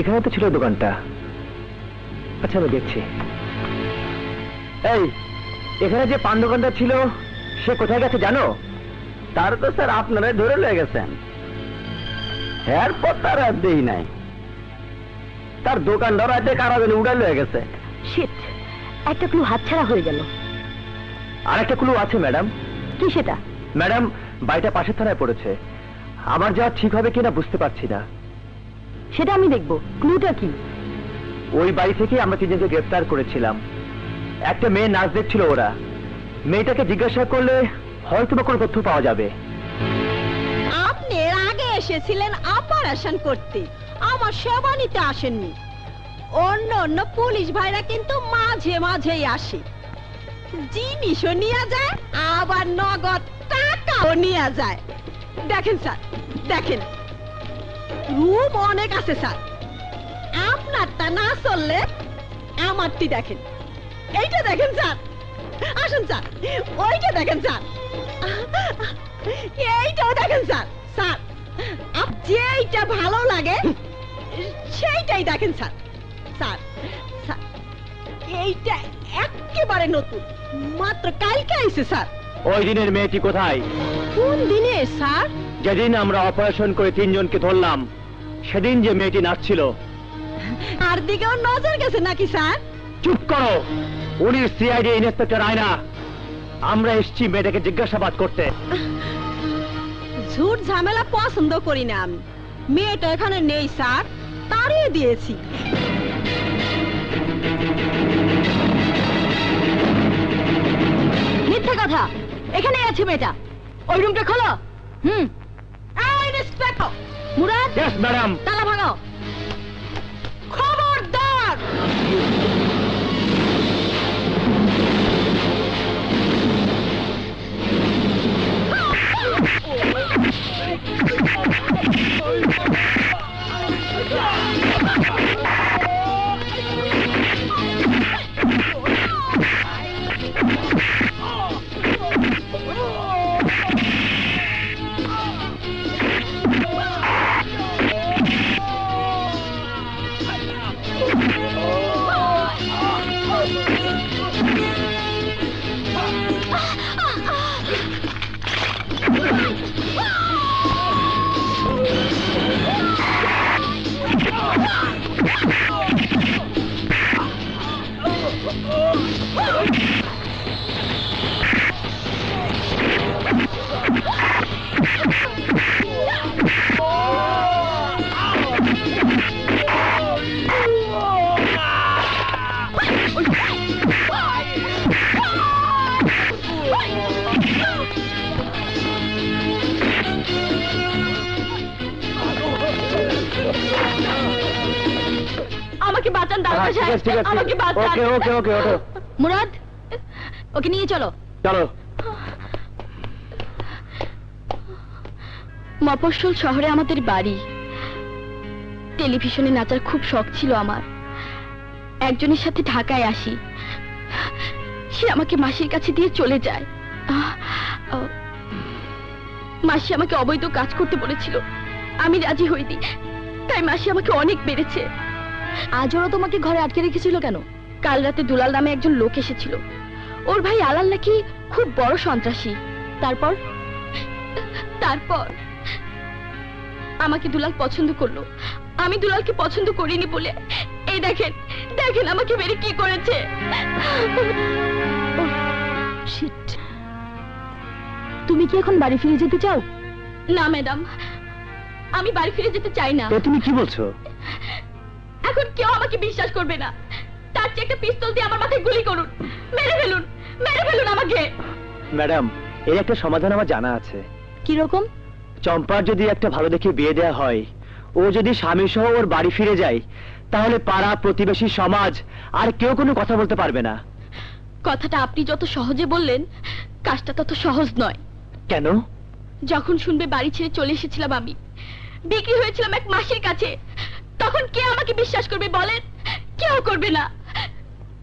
C: এখানে তো ছিল দোকানটা। আচ্ছা, আমি দেখছি। এই, এখানে যে পান দোকানটা ছিল সে কোথায় গেছে জানো? তার তো স্যার আপনারা ধরে লয়ে গেছেন, এরপর তার আর দেই নাই। তার দোকানটা রাতে কারা জানি উড়াই লয়ে গেছে।
E: শিট, একটা ক্লু হাতছাড়া হয়ে গেল।
C: আর একটা ক্লু আছে ম্যাডাম।
E: কি সেটা?
C: ম্যাডাম, বাড়িটা পাশের থানায় পড়েছে। আমার যাওয়া ঠিক হবে কিনা বুঝতে পারছি না।
E: সেটা আমি দেখব। ক্লুটা কি?
C: ওই বাড়ি থেকে আমরা তিনজনকে গ্রেফতার করেছিলাম। একটা মেয়ে নাচ দেখছিল ওরা। মেয়েটাকে জিজ্ঞাসা করলে হয়তো বা কোনো তথ্য পাওয়া যাবে।
I: আপনি এর আগে এসেছিলেন অপারেশন করতে, আমার সেবা নিতে আসেননি। অন্য অন্য পুলিশ ভাইরা কিন্তু মাঝে মাঝেই আসে, জিনিসও নিয়ে যায়, আবার নগদ টাকাও নিয়ে যায়। দেখেন স্যার, দেখেন রুম অনেক আছে স্যার। আপনারটা না চললে আমারটি দেখেন, এইটা দেখেন স্যার। আসুন স্যার, ওইটা দেখেন স্যার, এইটাও দেখেন স্যার। স্যার, যেইটা ভালো লাগে সেইটাই দেখেন স্যার। স্যার, স্যার, এইটা একেবারে নতুন, মাত্র কালকে আইছে স্যার।
C: ওই দিনের মেয়েটি কোথায়?
I: কোন দিনে স্যার?
C: যেদিন আমরা অপারেশন করে তিনজনকে ধরলাম, সেদিন যে মেয়েটি নাচছিল।
I: আর দিকেও নজর গেছে নাকি স্যার?
C: চুপ করো, উনি সিআইডি ইন্সপেক্টর আয়না। আমরা এসেছি মেয়েটাকে জিজ্ঞাসাবাদ করতে।
I: ঝুট ঝামেলা পছন্দ করি না আমি। মেয়েটা এখানে নেই স্যার, তাড়িয়ে দিয়েছি।
E: মিথ্যা কথা, এখানেই আছে মেয়েটা। ওই রুমটা খোলো।
I: Inspector
E: Murad,
C: yes madam.
E: তালা ভাঙাও।
I: খবরদার!
E: আমাকে বাঁচান দারোগা সাহেব, আমাকে বাঁচান।
C: ওকে ওকে ওকে, ওঠো।
E: মুরাদ, ওকে নিয়ে চলো।
C: চলো।
E: মফস্বল শহরে আমাদের বাড়ি। টেলিভিশনে নাচার খুব শখ ছিল আমার। একজনের সাথে ঢাকায় আসি, সে আমাকে মাসির কাছে দিয়ে চলে যায়। মাসি আমাকে অবৈধ কাজ করতে বলেছিল, আমি রাজি হইনি, তাই মাসি আমাকে অনেক মেরেছে। আজ ওরা তোমাকে ঘরে আটকে রেখেছিল কেন? কাল রাতে দুলাল নামে একজন লোক এসেছিল, ওর ভাই আলাল নাকি খুব বড় সন্ত্রাসী। তারপর তারপর আমাকে দুলাল পছন্দ করলো, আমি দুলালকে পছন্দ করিনি বলে এই দেখেন দেখেন আমাকে মেরে কি করেছে। তুমি কি এখন বাড়ি ফিরে যেতে চাও? না ম্যাডাম, আমি বাড়ি ফিরে যেতে চাই না।
D: তুমি কি বলছো?
E: এখন কেউ আমাকে বিশ্বাস করবে না। তার চেয়ে একটা পিস্তল দিয়ে আমার মাথায় গুলি করুন, মেরে ফেলুন, মেরে ফেলুন আমাকে।
D: ম্যাডাম, এর একটা সমাধান আমার জানা আছে।
E: কি রকম?
D: চম্পার যদি একটা ভালো দেখে বিয়ে দেয়া হয়, ও যদি স্বামী সহ ওর বাড়ি ফিরে যায়, তাহলে পাড়া প্রতিবেশী সমাজ আর কেউ কোনো কথা বলতে পারবে না।
E: কথাটা আপনি যত সহজে বললেন, কাজটা তত সহজ নয়।
D: কেন?
E: যখন শুনবে বাড়ি ছেড়ে চলে এসেছিলাম আমি, বিক্রি হয়েছিলাম এক মাসির কাছে, তখন কে আমাকে বিশ্বাস করবে বলেন? কেউ করবে না,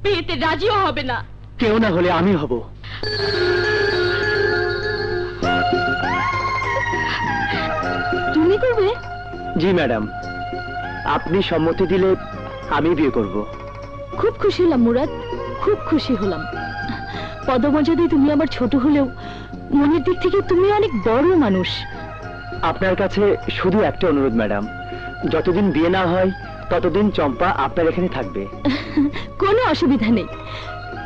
E: বিয়েতে রাজিও হবে না।
D: কেউ না হলে আমি হব।
E: তুমি করবে?
D: জি ম্যাডাম, আপনি সম্মতি দিলে আমি বিয়ে করব।
E: খুব খুশি হলাম মুরাদ, খুব খুশি হলাম। পদমর্যাদায় তুমি আমার ছোট হলেও মনের দিক থেকে তুমি অনেক বড় মানুষ।
D: আপনার কাছে শুধু একটা অনুরোধ ম্যাডাম, যতদিন বিয়ে না হয় ততদিন চম্পা আপনার এখানে থাকবে।
E: কোনো অসুবিধা নেই,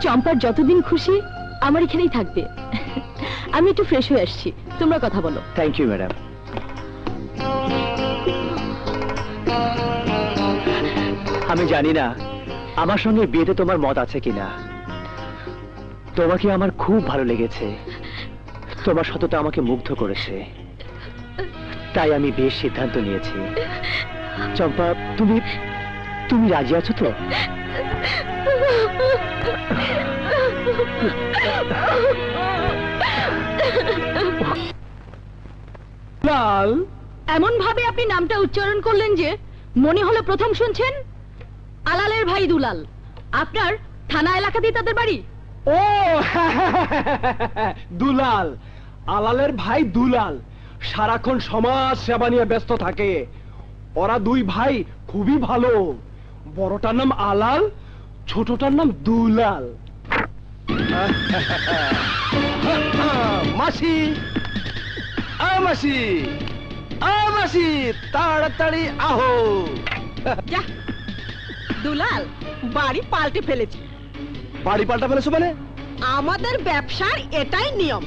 E: চম্পার যতদিন খুশি আমার এখানেই থাকবে। আমি একটু ফ্রেশ হয়ে আসছি, তোমরা কথা বলো।
D: Thank you madam. আমি জানি না আমার সঙ্গে বিয়েতে তোমার মত আছে কিনা। তোমাকে আমার খুব ভালো লেগেছে, তোমার সততা আমাকে মুগ্ধ করেছে, তাই আমি বিয়ের সিদ্ধান্ত নিয়েছি। চম্পা, তুমি তুমি রাজি আছো তো?
E: লাল, এমন ভাবে আপনি নামটা উচ্চারণ করলেন যে মনে হলো প্রথম শুনছেন। আলালের ভাই দুলাল, আপনার থানা এলাকাতেই তাদের বাড়ি?
D: ও দুলাল, আলালের ভাই দুলাল সারাক্ষণ সমাজ সেবা নিয়ে ব্যস্ত থাকে। ওরা দুই ভাই খুবই ভালো, বড়টার নাম আলাল, ছোটটার নাম দুলাল। মাসি, মাসি, মাসি, তাড়াতাড়ি আহো।
I: যা দুলাল, বাড়ি পাল্টে ফেলেছি।
D: বাড়ি পাল্টা ফেলেছো মানে?
I: আমাদের ব্যবসার এটাই নিয়ম,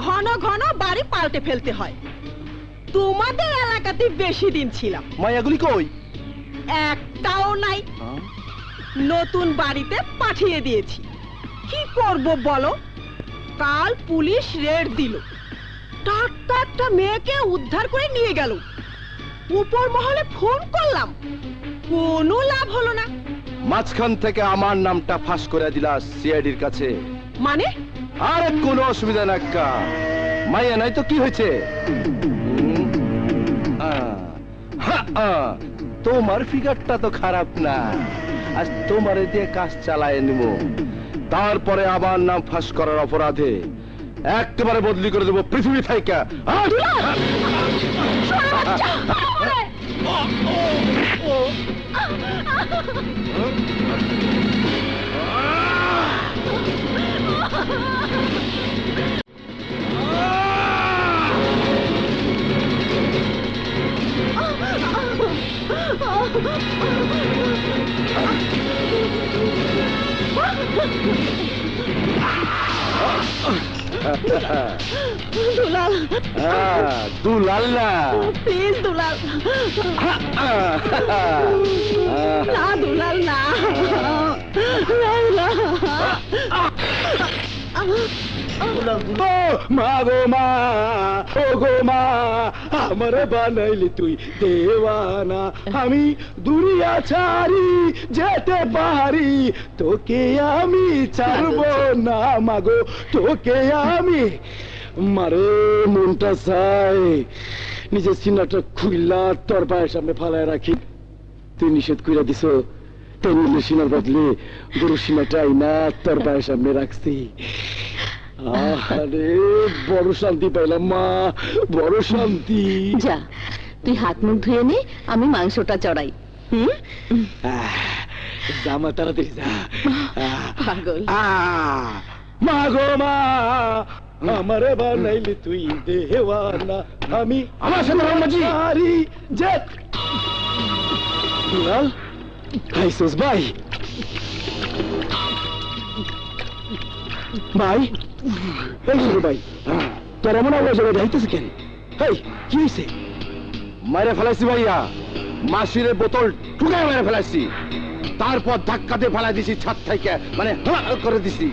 I: ঘন ঘন বাড়ি পাল্টে ফেলতে হয়। তোমাদের এলাকাতে বেশি দিন ছিলাম,
D: মায়াগুলি কই?
I: একটাও নাই। নতুন বাড়িতে পাঠিয়ে দিয়েছি। কি করব বলো? কাল পুলিশ রেড দিল, টাটকা একটা মেয়েকে উদ্ধার করে নিয়ে গেল। উপর মহলে ফোন করলাম, কোনো লাভ হলো না।
F: মাঝখান থেকে আমার নামটা ফাঁস করে দিলা সিআইডির কাছে।
I: মানে?
F: আরে কোনো অসুবিধা না কা, মাইয়া নাই তো কি হয়েছে? তোমার ফিগারটা তো খারাপ না, আজ তোমারে দিয়ে কাজ চালায় নিব। তারপরে আমার নাম ফাঁস করার অপরাধে একেবারে বদলি করে দেবো পৃথিবী থেকে।
I: দুলাল,
F: দুলাল না,
I: প্লিজ দুলাল, না দুলাল না,
D: মা গো মা, ও গো মা, আমার বানাইলি তুই দেওয়ানা। আমি দুনিয়া ছাড়ি যেতে পারি, তোকে আমি ছাড়বো না মাগো, তোকে আমি। মারে মনটা চাই নিজের সিনাটা খুইলা তোর পায়ের সামনে ফালায় রাখি। তুই নিষেধ কইরা দিছ, তাই নীলের সিনার বদলে গরু সিনাটাই না তোর পায়ের সামনে রাখছি। আরে বড় শান্তি পাইলাম মা, বড় শান্তি।
E: যা, তুই হাত মুখ ধুয়ে নে, আমি মাংসটা চড়াই।
D: জামা তাড়াতাড়ি যা।
E: পাগল।
D: মা গো মা, আমারে বানাইলি তুই দেওয়ানা। আমি
F: আমার সাথে রহমজি
D: আরি যে দুলাল খাইছস ভাই? ভাই, এই শুরু ভাই, তোর এমন আওয়াজ হবে যাইতেছে কেন? এই কি হয়েছে?
C: মেরে ফেলাইছি ভাইয়া, মাসিরে বোতল ঠুকে মেরে ফেলাইছি, তারপর ধাক্কা দিয়ে ফেলাই দিছি ছাদ থেকে, মানে করে দিছি।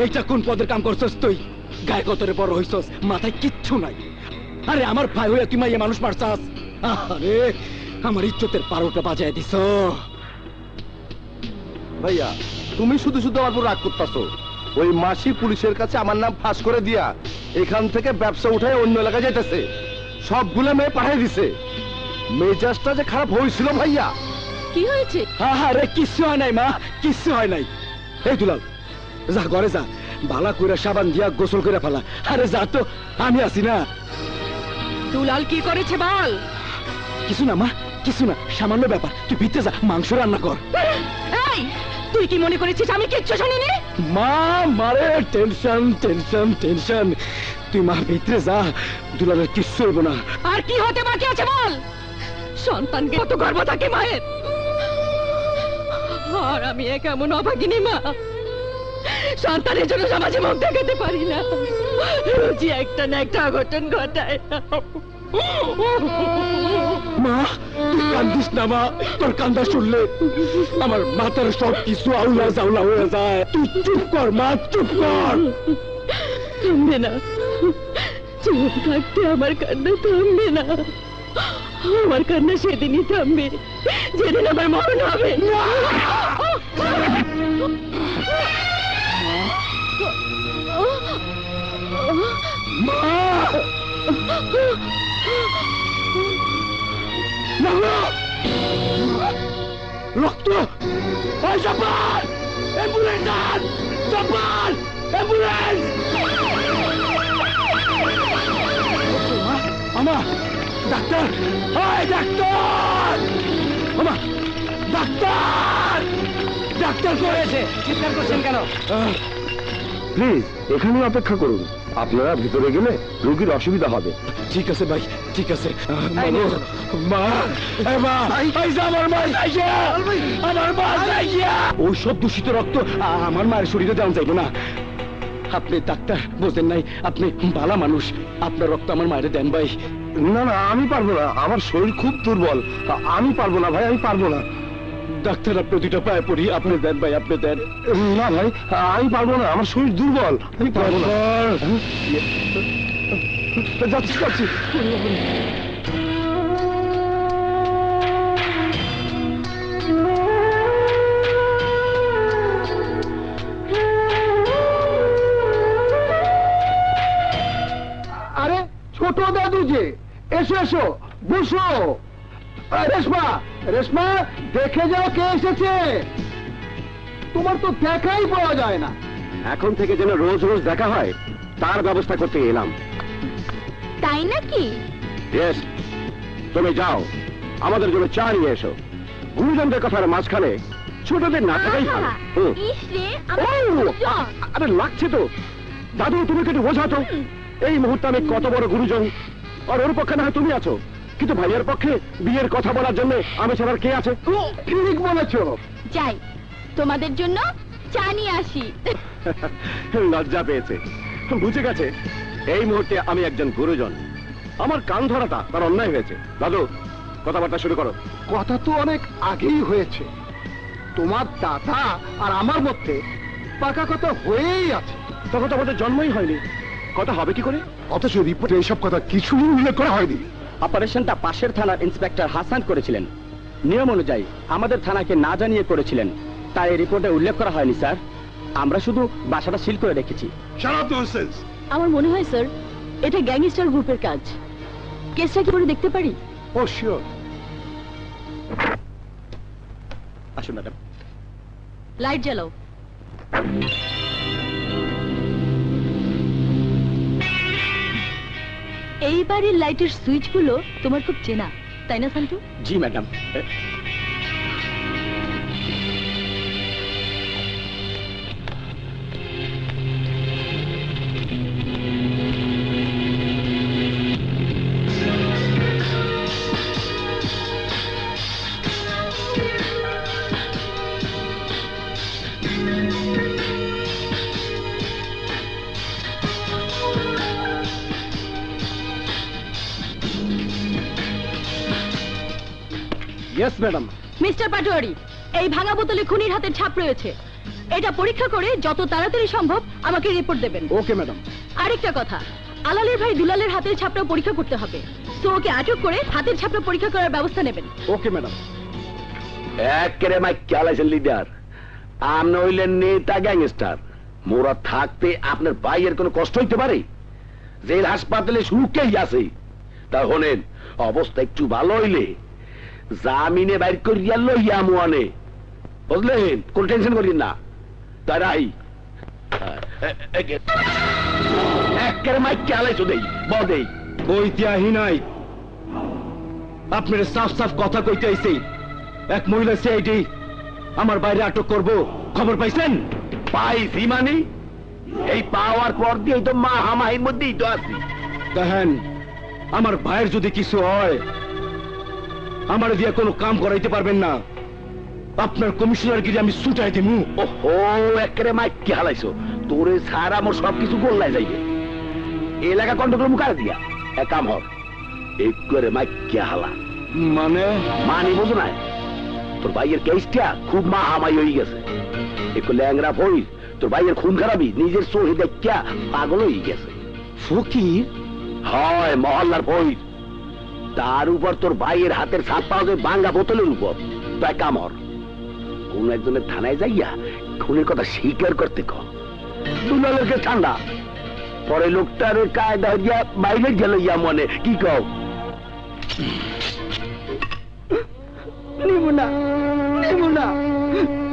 D: এইটা কোন পদের কাম করছস তুই? গায়ে কতরে বড় হইছস, মাথায় কিচ্ছু নাই। আরে আমার ভাই হইয়া তুই মাইয়া মানুষ মারছাস। আরে আমার ইজ্জতের পারোটা বাজায় দিছ।
C: ভাইয়া তুমি শুধু শুধু আমার উপর রাগ করতেছো। ওই মাসি পুলিশের কাছে আমার নাম ফাঁস করে দিয়া এখান থেকে ব্যবসা উঠায় অন্য এলাকায় যাইতেছে, সবগুলো মেয়ে পাঠিয়ে দিছে। মেজাজটা যে খারাপ হয়েছিল ভাইয়া।
E: কি হয়েছে?
D: আরে কিচ্ছু হয় নাই মা, কিচ্ছু হয় নাই। এই দুলাল, যা ঘরে যা, বালা কইরা সাবান দিয়া গোসল কইরা ফেলা। আরে যা তো, আমি আছি না।
E: দুলাল কি করেছে বল?
D: কিছু না মা, কিছু না, সামান্য ব্যাপার। তুই ভিতরে যা, মাংস রান্না কর।
E: এই, তুই কি মনে করেছিস আমি কিচ্ছু শুনিনি?
D: মা মারে টেনশন টেনশন টেনশন। তুই মা ভিতরে যা, দুলালের কিচ্ছু হইব না।
E: আর কি হতে বাকি আছে বল? সন্তানকে কত গর্ব থাকে মায়ের, আর আমি এক এমন অভাগিনী মা, সন্তানের জন্য সমাজে মুখ দেখাতে পারি না। রোজই একটা না একটা অঘটন ঘটায়।
D: মা তুই কান্দিস না মা, তোর কান্দা শুনলে আমার মাথার সব কিছু আউলা জাউলা হয়ে যায়। তুই চুপ কর মা, চুপ কর।
E: থামবে না, চুপ থাকতে আমার কান্না থামবে না। আমার কান্না সেদিনই থামবে যেদিন আমার মরণ হবে।
D: রক্ত! ওই জাপান! অ্যাম্বুলেন্স আন! জাপান! অ্যাম্বুলেন্স! আমা! ডাক্তার! ওই ডাক্তার! আমা! ডাক্তার! ডাক্তার করেছে! চিৎকার করছেন কেন?
C: প্লিজ এখানে অপেক্ষা করুন, আপনারা ভিতরে গেলে রোগীর অসুবিধা হবে।
D: ঠিক আছে ভাই, ঠিক আছে। মা, মা, আমার মা যাইয়া, আমার মা যাইয়া। ওই সব দূষিত রক্ত আমার মায়ের শরীরে দেওয়া যাইব না। আপনি ডাক্তার বোঝেন নাই, আপনি ভালো মানুষ, আপনার রক্ত আমার মায়ের দেন ভাই।
C: না না আমি পারবো না, আমার শরীর খুব দুর্বল, আমি পারবো না ভাই, আমি পারবো না।
D: ডাক্তার আপনি দুইটা পায়ে পড়ি, আপনি দেন ভাই, আপনি দেন।
C: না ভাই আমি পারবো না, আমার শরীর দুর্বল, আমি পারবো না। যাচ্ছি যাচ্ছি। আরে ছোট দাদু যে, এসো এসো বসো। রেশমা, রেশমা দেখে যাও কে এসেছে, তোমার তো দেখাই পাওয়া যায় না।
H: এখন থেকে যেন রোজ রোজ দেখা হয় তার ব্যবস্থা করতে এলাম।
E: তাই নাকি?
H: ইয়েস, তুমি যাও আমাদের জন্য চা নিয়ে এসো। গুরুজনদের কথার মাঝখানে ছোটদের না থাকাই ভালো। হুম। আরে লাগছে তো দাদু, তুমি একটু বোঝাতো। এই মুহূর্তে আমি কত বড় গুরুজন, আর ওর পক্ষে না হয় তুমি আছো, কিন্তু ভাইয়ের পক্ষে বিয়ের কথা বলার জন্য আমি ছাড়া আর কে আছে?
C: ঠিক বলেছো।
E: যাই তোমাদের জন্য চা নিয়ে আসি।
H: লজ্জা পেয়েছে, বুঝে গেছে এই মুহূর্তে আমি একজন গুরুজন। আমার কান ধরাটা তার অন্যায় হয়েছে। দাদু কথাবার্তা শুরু করো।
C: কথা তো অনেক আগেই হয়েছে, তোমার দাদা আর আমার মধ্যে পাকা কথা হয়েই আছে।
H: তখন তো আমাদের জন্মই হয়নি, কথা হবে কি করে?
A: অথচ রিপোর্টে এইসব কথা কিছুই উল্লেখ করা হয়নি।
G: অপারেশনটা পাশের থানার ইন্সপেক্টর হাসান করেছিলেন। নিয়ম অনুযায়ী আমাদের থানাকে না জানিয়ে করেছিলেন, তাই এই রিপোর্টে উল্লেখ করা হয়নি স্যার। আমরা শুধু বাসাটা সিল করে রেখেছি।
E: আমার মনে হয় স্যার এটা গ্যাংস্টার গ্রুপের কাজ। কেসটা কি করে দেখতে পারি?
C: ও শিওর।
G: আসুন ম্যাডাম।
E: লাইট জ্বালাও। এই বাড়ির লাইটের সুইচগুলো তোমার খুব চেনা, তাই না শান্তু?
G: জি madam.
D: Yes madam.
E: Mister Patowari, এই ভাঙা বোতলে খুনির হাতের ছাপ রয়েছে। এটা পরীক্ষা করে যত তাড়াতাড়ি সম্ভব আমাকে রিপোর্ট দেবেন।
D: Okay madam.
E: আরেকটা কথা, আলালের ভাই দুলালের হাতের ছাপটাও পরীক্ষা করতে হবে। তো ওকে আটক করে হাতের ছাপটা পরীক্ষা করার ব্যবস্থা নেবেন।
D: Okay madam.
C: একেরে মাই খেলাইছেন লিডার, আপনি হইলেন নেতা গ্যাংস্টার। মোরা থাকতে আপনার ভাইয়ের কোনো কষ্ট হইতে পারে? জেল হাসপাতালে সুখেই আছে। তা হলেন অবস্থা একটু ভালো হইলে জামিনে বাইর করিয়া লইয়া মুয়ানে, বুঝলেন? কোন টেনশন করিন না। তারাই একেরে মাই খেলাইছো দেই বদেই
D: কইতে আহি নাই, আপনার সাফ সাফ কথা কইতে আইছি। এক মহিলা সিআইডি আমার বাইরে আটক করব, খবর পাইছেন?
C: পাইছি মানে এই পাওয়ার পর দিয়ে তো মা হামাহির মধ্যেই তো আছি।
D: দেখেন, আমার ভাইয়ের যদি কিছু হয় আমার দিয়ে কোনো কাম করাইতে পারবেন না। আপনার কমিশনার গিয়ে আমি ছুটাই দিমু।
C: ওহো, একেবারে মাইকে হালাইছো। তোরে সারা মোর সবকিছু গোল্লায় যাইবে। এলাকা কন্ট্রোল মুখার দিয়া এক কাম হর, একবারে মাইকে হালা। মানে বুঝো না, তোর ভাইয়ের কেসটা খুব মা হামাই হয়ে গেছে। একটু ল্যাংরা ভই, তোর ভাইয়ের খুন খারাপি নিজের চোখে দেখা পাগল হয়ে গেছে।
D: ফকির?
C: হয়, মহল্লার ভই। তার উপর তোর ভাইয়ের হাতের ছাপ পাওয়া যায় ভাঙ্গা বোতলের উপর। তাই কামর কোন একজনের থানায় যাইয়া খুনের কথা স্বীকার করতে ক। দুলালের ঠান্ডা পরে লোকটার কায়দা হইয়া বাইরে গেল ইয়া মনে কি কও?
D: নেবো না, নেবো না,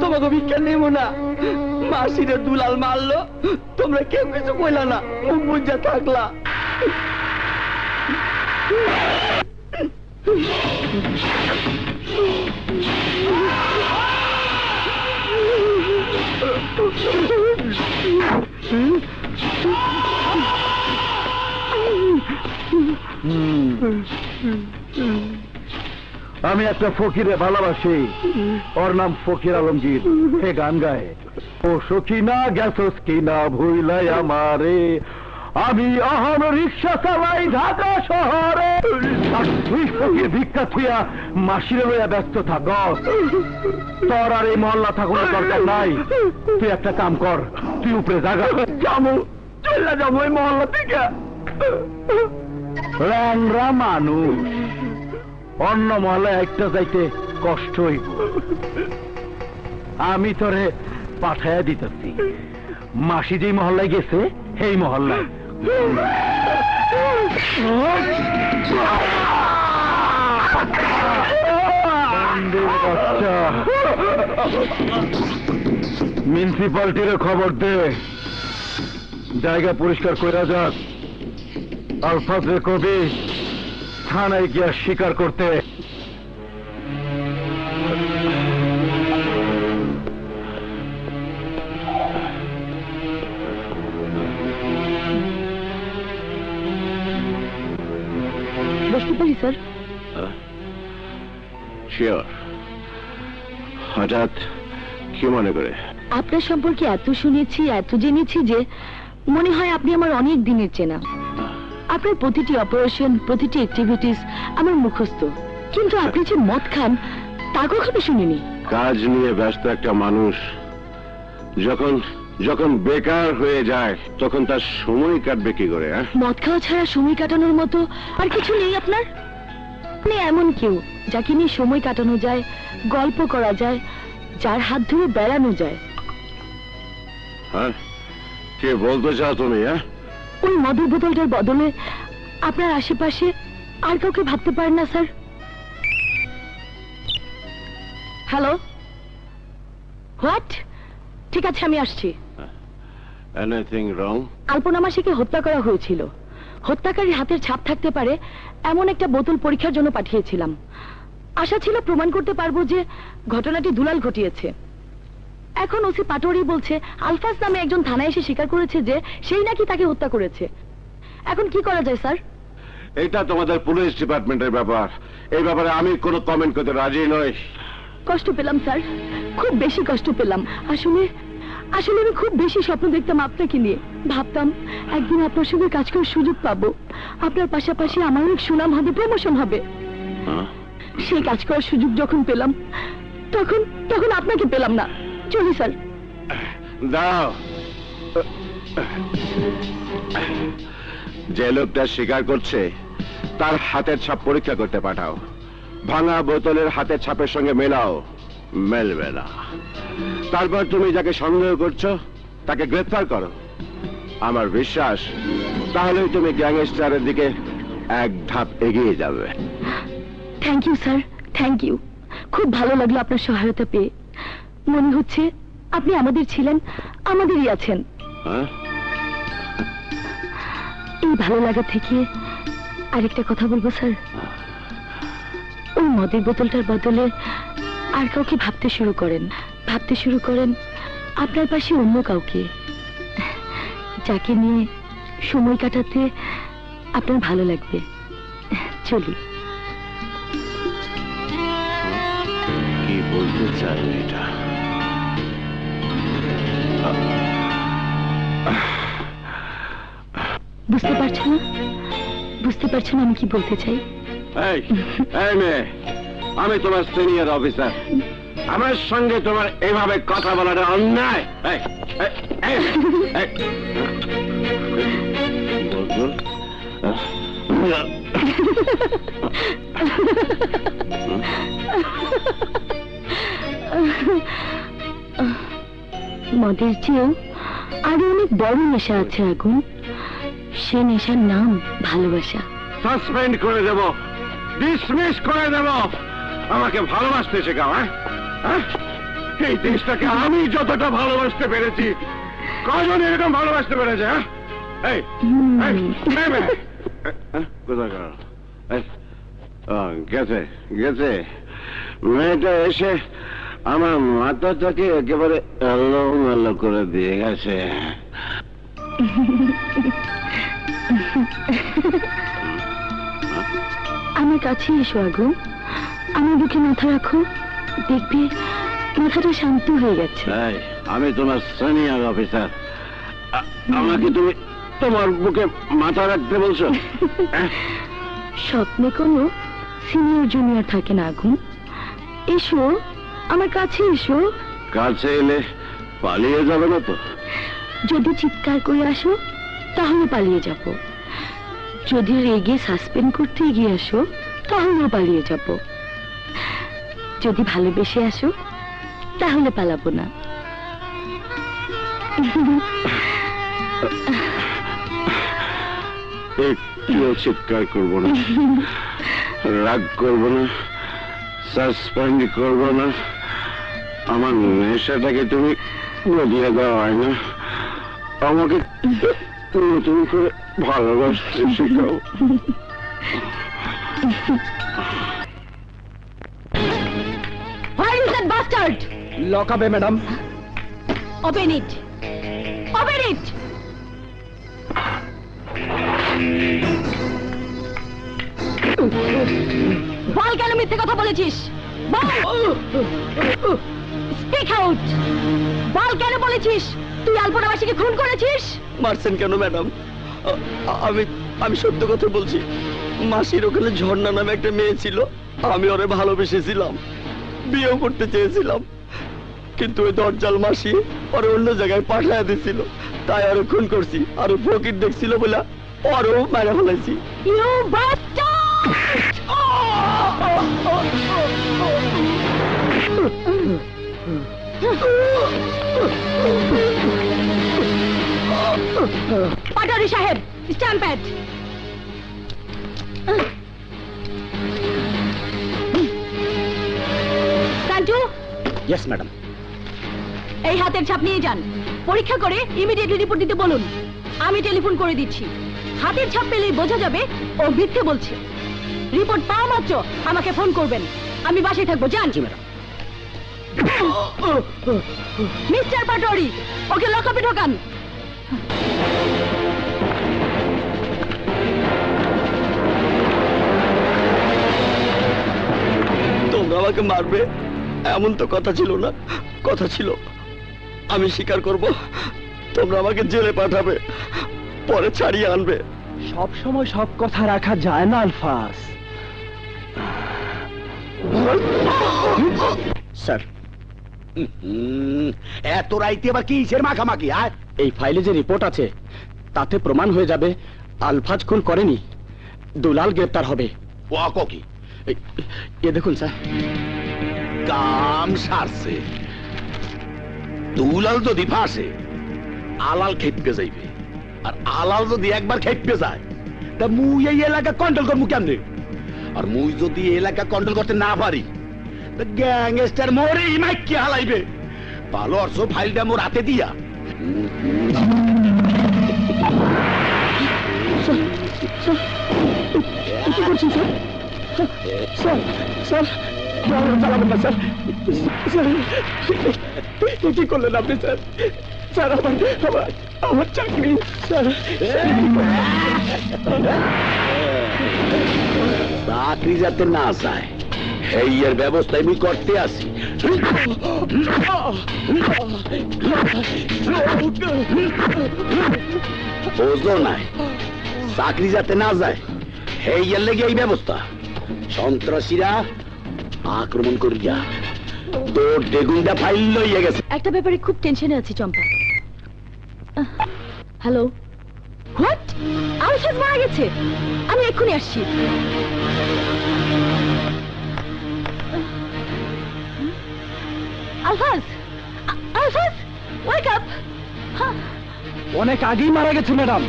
D: তোমাকে ভিক্ষা নেবো না। মাসিরে দুলাল মারলো, তোমরা কেউ কিছু কইলা না, মুখ বুঝা থাকলা।
C: আমি একটা ফকিরে ভালোবাসি, ওর নাম ফকির আলমগীর। হে গান গায়, ও সখিনা গেছস কিনা ভুইলাই আমারে, আমি অহন রিক্সা চালাই ঢাকা শহরে। আর তুই ফকির ভিক্ষা থুইয়া মাসিরে লইয়া ব্যস্ত থাক। তোর আর এই মহল্লা থাকুনের দরকার নাই। তুই একটা কাম কর, তুই উপরে জাগা যাবো, চলে যাবো এই মহল্লা থেকে। ল্যাংরা মানুষ অন্য মহলায় একটা যাইতে কষ্ট হইব। আমি তোরে পাঠাইয়া দিতেছি, মাসি যেই মহল্লায় গেছে সেই মহল্লায়। মিউনিসিপালিটির খবর দে, জায়গা পরিষ্কার কইরা যাক। আলফাজে কবি থানায় গিয়া স্বীকার করতে।
E: বসতে পারি স্যার?
C: শিওর। হঠাৎ কি মনে করে?
E: আপনার সম্পর্কে এত শুনেছি, এত জেনেছি যে মনে হয় আপনি আমার অনেক দিনের চেনা। আপনার প্রতিটি অপারেশন, প্রতিটি অ্যাক্টিভিটিস আমার মুখস্থ। কিন্তু আপনি যে মদ খান তা কখনো শুনিনি।
C: কাজ নিয়ে ব্যস্ত একটা মানুষ যখন যখন বেকার হয়ে যায় তখন তার সময় কাটবে কি করে?
E: মদ খাওয়া ছাড়া সময় কাটানোর মতো আর কিছু নেই আপনার? আপনি এমন কেউ যাকে নিয়ে সময় কাটানো যায়, গল্প করা যায়, যার হাত ধরে বেড়ানো যায়।
C: হ্যাঁ, কে বলতে চাও তুমি?
E: ওই মদের বোতলটার বদলে আপনার আশেপাশে আর কাউকে ভাবতে পারেন না স্যার? Hello, what? ঠিক আছে, আমি আসছি।
C: Anything wrong?
E: আলপনা মাসিকে হত্যা করা হয়েছিল। হত্যাকারীর হাতের ছাপ থাকতে পারে এমন একটা বোতল পরীক্ষার জন্য পাঠিয়েছিলাম। আশা ছিল প্রমাণ করতে পারবো যে ঘটনাটি দুলাল ঘটিয়েছে। এখন ওসি পাটোয়ারি বলছে আলফাজ নামে একজন থানায় এসে স্বীকার করেছে যে সেই নাকি তাকে হত্যা করেছে। এখন কি করা যায় স্যার?
C: এটা তোমাদের পুলিশ ডিপার্টমেন্টের ব্যাপার। এই ব্যাপারে আমি কোনো কমেন্ট করতে রাজি নই।
E: কষ্ট পেলাম স্যার, খুব বেশি কষ্ট পেলাম। আসলে আমি খুব বেশি স্বপ্ন দেখতাম আপনাকে নিয়ে। ভাবতাম একদিন আপনার সঙ্গে কাজ করার সুযোগ পাবো, আপনার পাশাপাশি আমার অনেক সুনাম হবে, প্রমোশন হবে। সেই কাজ করার সুযোগ যখন পেলাম তখন তখন আপনাকে পেলাম না। চলি স্যার।
C: দাও, যে লোকটা স্বীকার করছে তার হাতের ছাপ পরীক্ষা করতে পাঠাও। ভাঙা বোতলের হাতের ছাপের সঙ্গে মেলাও, মেলবে না। তারপর তুমি যাকে সন্দেহ করছো তাকে গ্রেফতার করো। আমার বিশ্বাস তাহলেই তুমি গ্যাংস্টারের দিকে এক ধাপ এগিয়ে যাবে।
E: Thank you sir, thank you. খুব ভালো লাগলো আপনার সহায়তা পেয়ে। মনে হচ্ছে আপনি আমাদের ছিলেন, আমাদেরই আছেন।
C: হ্যাঁ?
E: এই ভালো লাগা থেকে আরেকটা কথা বলবো স্যার। ওই মদের বোতলটার বদলে আর কাউকে ভাবতে শুরু করেন, ভাবতে শুরু করেন আপনার পাশে অন্য কাউকে, যাকে নিয়ে সময় কাটাতে আপনার ভালো লাগবে। চলি।
C: কি বলতে চাই এটা?
E: বুঝতে পারছো না? বুঝতে পারছো না আমি কি বলতে চাই?
C: এই, এই মেয়ে, আমি তোমার সিনিয়র অফিসার। আমার সঙ্গে তোমার এভাবে কথা বলাটা অন্যায়। এই, এই, এই, এই। বলতো?
E: মদের চেয়েও আরো অনেক বড় নেশা আছে আগুন। সে নেশার নাম ভালোবাসা।
C: সাসপেন্ড করে দেব, ডিসমিস করে দেব। আমাকে ভালোবাসতে শেখাও। হ্যাঁ? এই দেশটাকে আমি যতটা ভালোবাসতে পেরেছি, কজন এরকম ভালোবাসতে পেরেছে? হ্যাঁ? এই, এই, এই মেয়ে। কোথায় গেল? এই, ও, গেছে গেছে। মেয়েটা এসে আমার মাথাটাকে একেবারে এলোমেলো করে দিয়ে গেছে।
E: আমার কাছে এসো আগুন, আমার বুকে মাথা রাখো, দেখবে মাথাটা শান্ত হয়ে গেছে।
C: এই, আমি তোমার সিনিয়র অফিসার। আমাকে তুমি তোমার বুকে মাথা রাখতে বলছো?
E: স্বপ্নে কোনো সিনিয়র জুনিয়র থাকে না আগুন। এসো, আমার কাছে এসো।
C: কাছে এলে পালিয়ে যাবে না তো?
E: যদি চিৎকার করে আসো তাহলে পালিয়ে যাব, যদি রেগে সাসপেন্ড করতে এগিয়ে আসো তাহলেও পালিয়ে যাব, যদি ভালোবেসে আসো তাহলে পালাবো না।
C: একটুও চিৎকার করবো না, রাগ করবো না, সাসপেন্ড করবো না। আমার নেশাটাকে তুমি বদিয়ে দেওয়া হয় না। আমাকে নতুন করে ভালোবাসতে শেখাও।
E: Where is that bastard?
D: লকআপে madam.
E: Open it. Open it. বল কেন মিথ্যে কথা বলেছিস? বল। Speak out. বল কেন বলেছিস তুই আলপনাবাসীকে খুন করেছিস?
G: মারছেন কেন ম্যাডাম? আমি সত্য কথা বলছি। মাসির ওখানে ঝর্ণা নামে একটা মেয়ে ছিল, আমি ওরে ভালোবেসেছিলাম, বিয়েও করতে চেয়েছিলাম, কিন্তু ওই দরজাল মাসি ওরে অন্য জায়গায় পাঠায় দিছিল, তাই ওরে খুন করছি। আর ফকির দেখছিল বলে ওরও মেরে ফেলাইছি।
E: You bastard! পাটারি সাহেব, stamp pad. Kantu,
G: yes madam.
E: এই হাতের ছাপ নিয়ে যান, পরীক্ষা করে ইমিডিয়েটলি রিপোর্ট দিতে বলুন। আমি টেলিফোন করে দিচ্ছি। হাতের ছাপ পেলেই বোঝা যাবে ও মিথ্যে বলছে। রিপোর্ট পাওয়া মাত্র আমাকে ফোন করবেন, আমি বাসায় থাকবো। যান।
G: জি ম্যাডাম।
E: মিস্টার পাটোয়ারি, ওকে লকআপে ঢোকান।
G: তোমরা আমাকে মারবে এমন তো কথা ছিল না। কথা ছিল আমি স্বীকার করব, তোমরা আমাকে জেলে পাঠাবে, পরে ছাড়িয়ে আনবে।
D: সব সময় সব কথা রাখা যায় না আলফাস।
C: স্যার এত রাইতে আবার কি ইসের মাখামাখি আর এই ফাইলে যে রিপোর্ট আছে তাতে প্রমাণ হয়ে যাবে আলফাজ খুন করেনি, দুলাল গ্রেপ্তার হবে। ও কি এ দেখুন স্যার, কাম সারছে। দুলাল যদি ফাঁসে আলাল খেপকে যাইবে, আর আলাল যদি একবার খেপকে যায় তা মুই এই এলাকা কন্ট্রোল করবো কেমনে? আর মুই যদি এলাকা কন্ট্রোল করতে না পারি তা গ্যাংস্টার মোরে মাইকে হালাইবে। ভালো অর্থ ফাইলটা মোর হাতে দিয়া কি করছেন স্যার? স্যার স্যার চালাবেন না স্যার, কি করলেন আপনি স্যার? স্যার আমার চাকরি স্যার। চাকরি যাতে না যায় এই এর ব্যবস্থা আমি করতে আসি। বুঝলো নাই, চাকরি যাতে না যায় এই এর লেগে এই ব্যবস্থা। সন্ত্রাসীরা আক্রমণ করিয়া তোর ডেগুনটা ফাইল লইয়া গেছে।
E: একটা ব্যাপারে খুব টেনশনে আছি চম্পা। Hello, what? আলফাজ মারা গেছে? আমি এক্ষুনি আসছি। Alfaz, Alfaz, wake up.
D: অনেক আগেই মারা গেছে ম্যাডাম।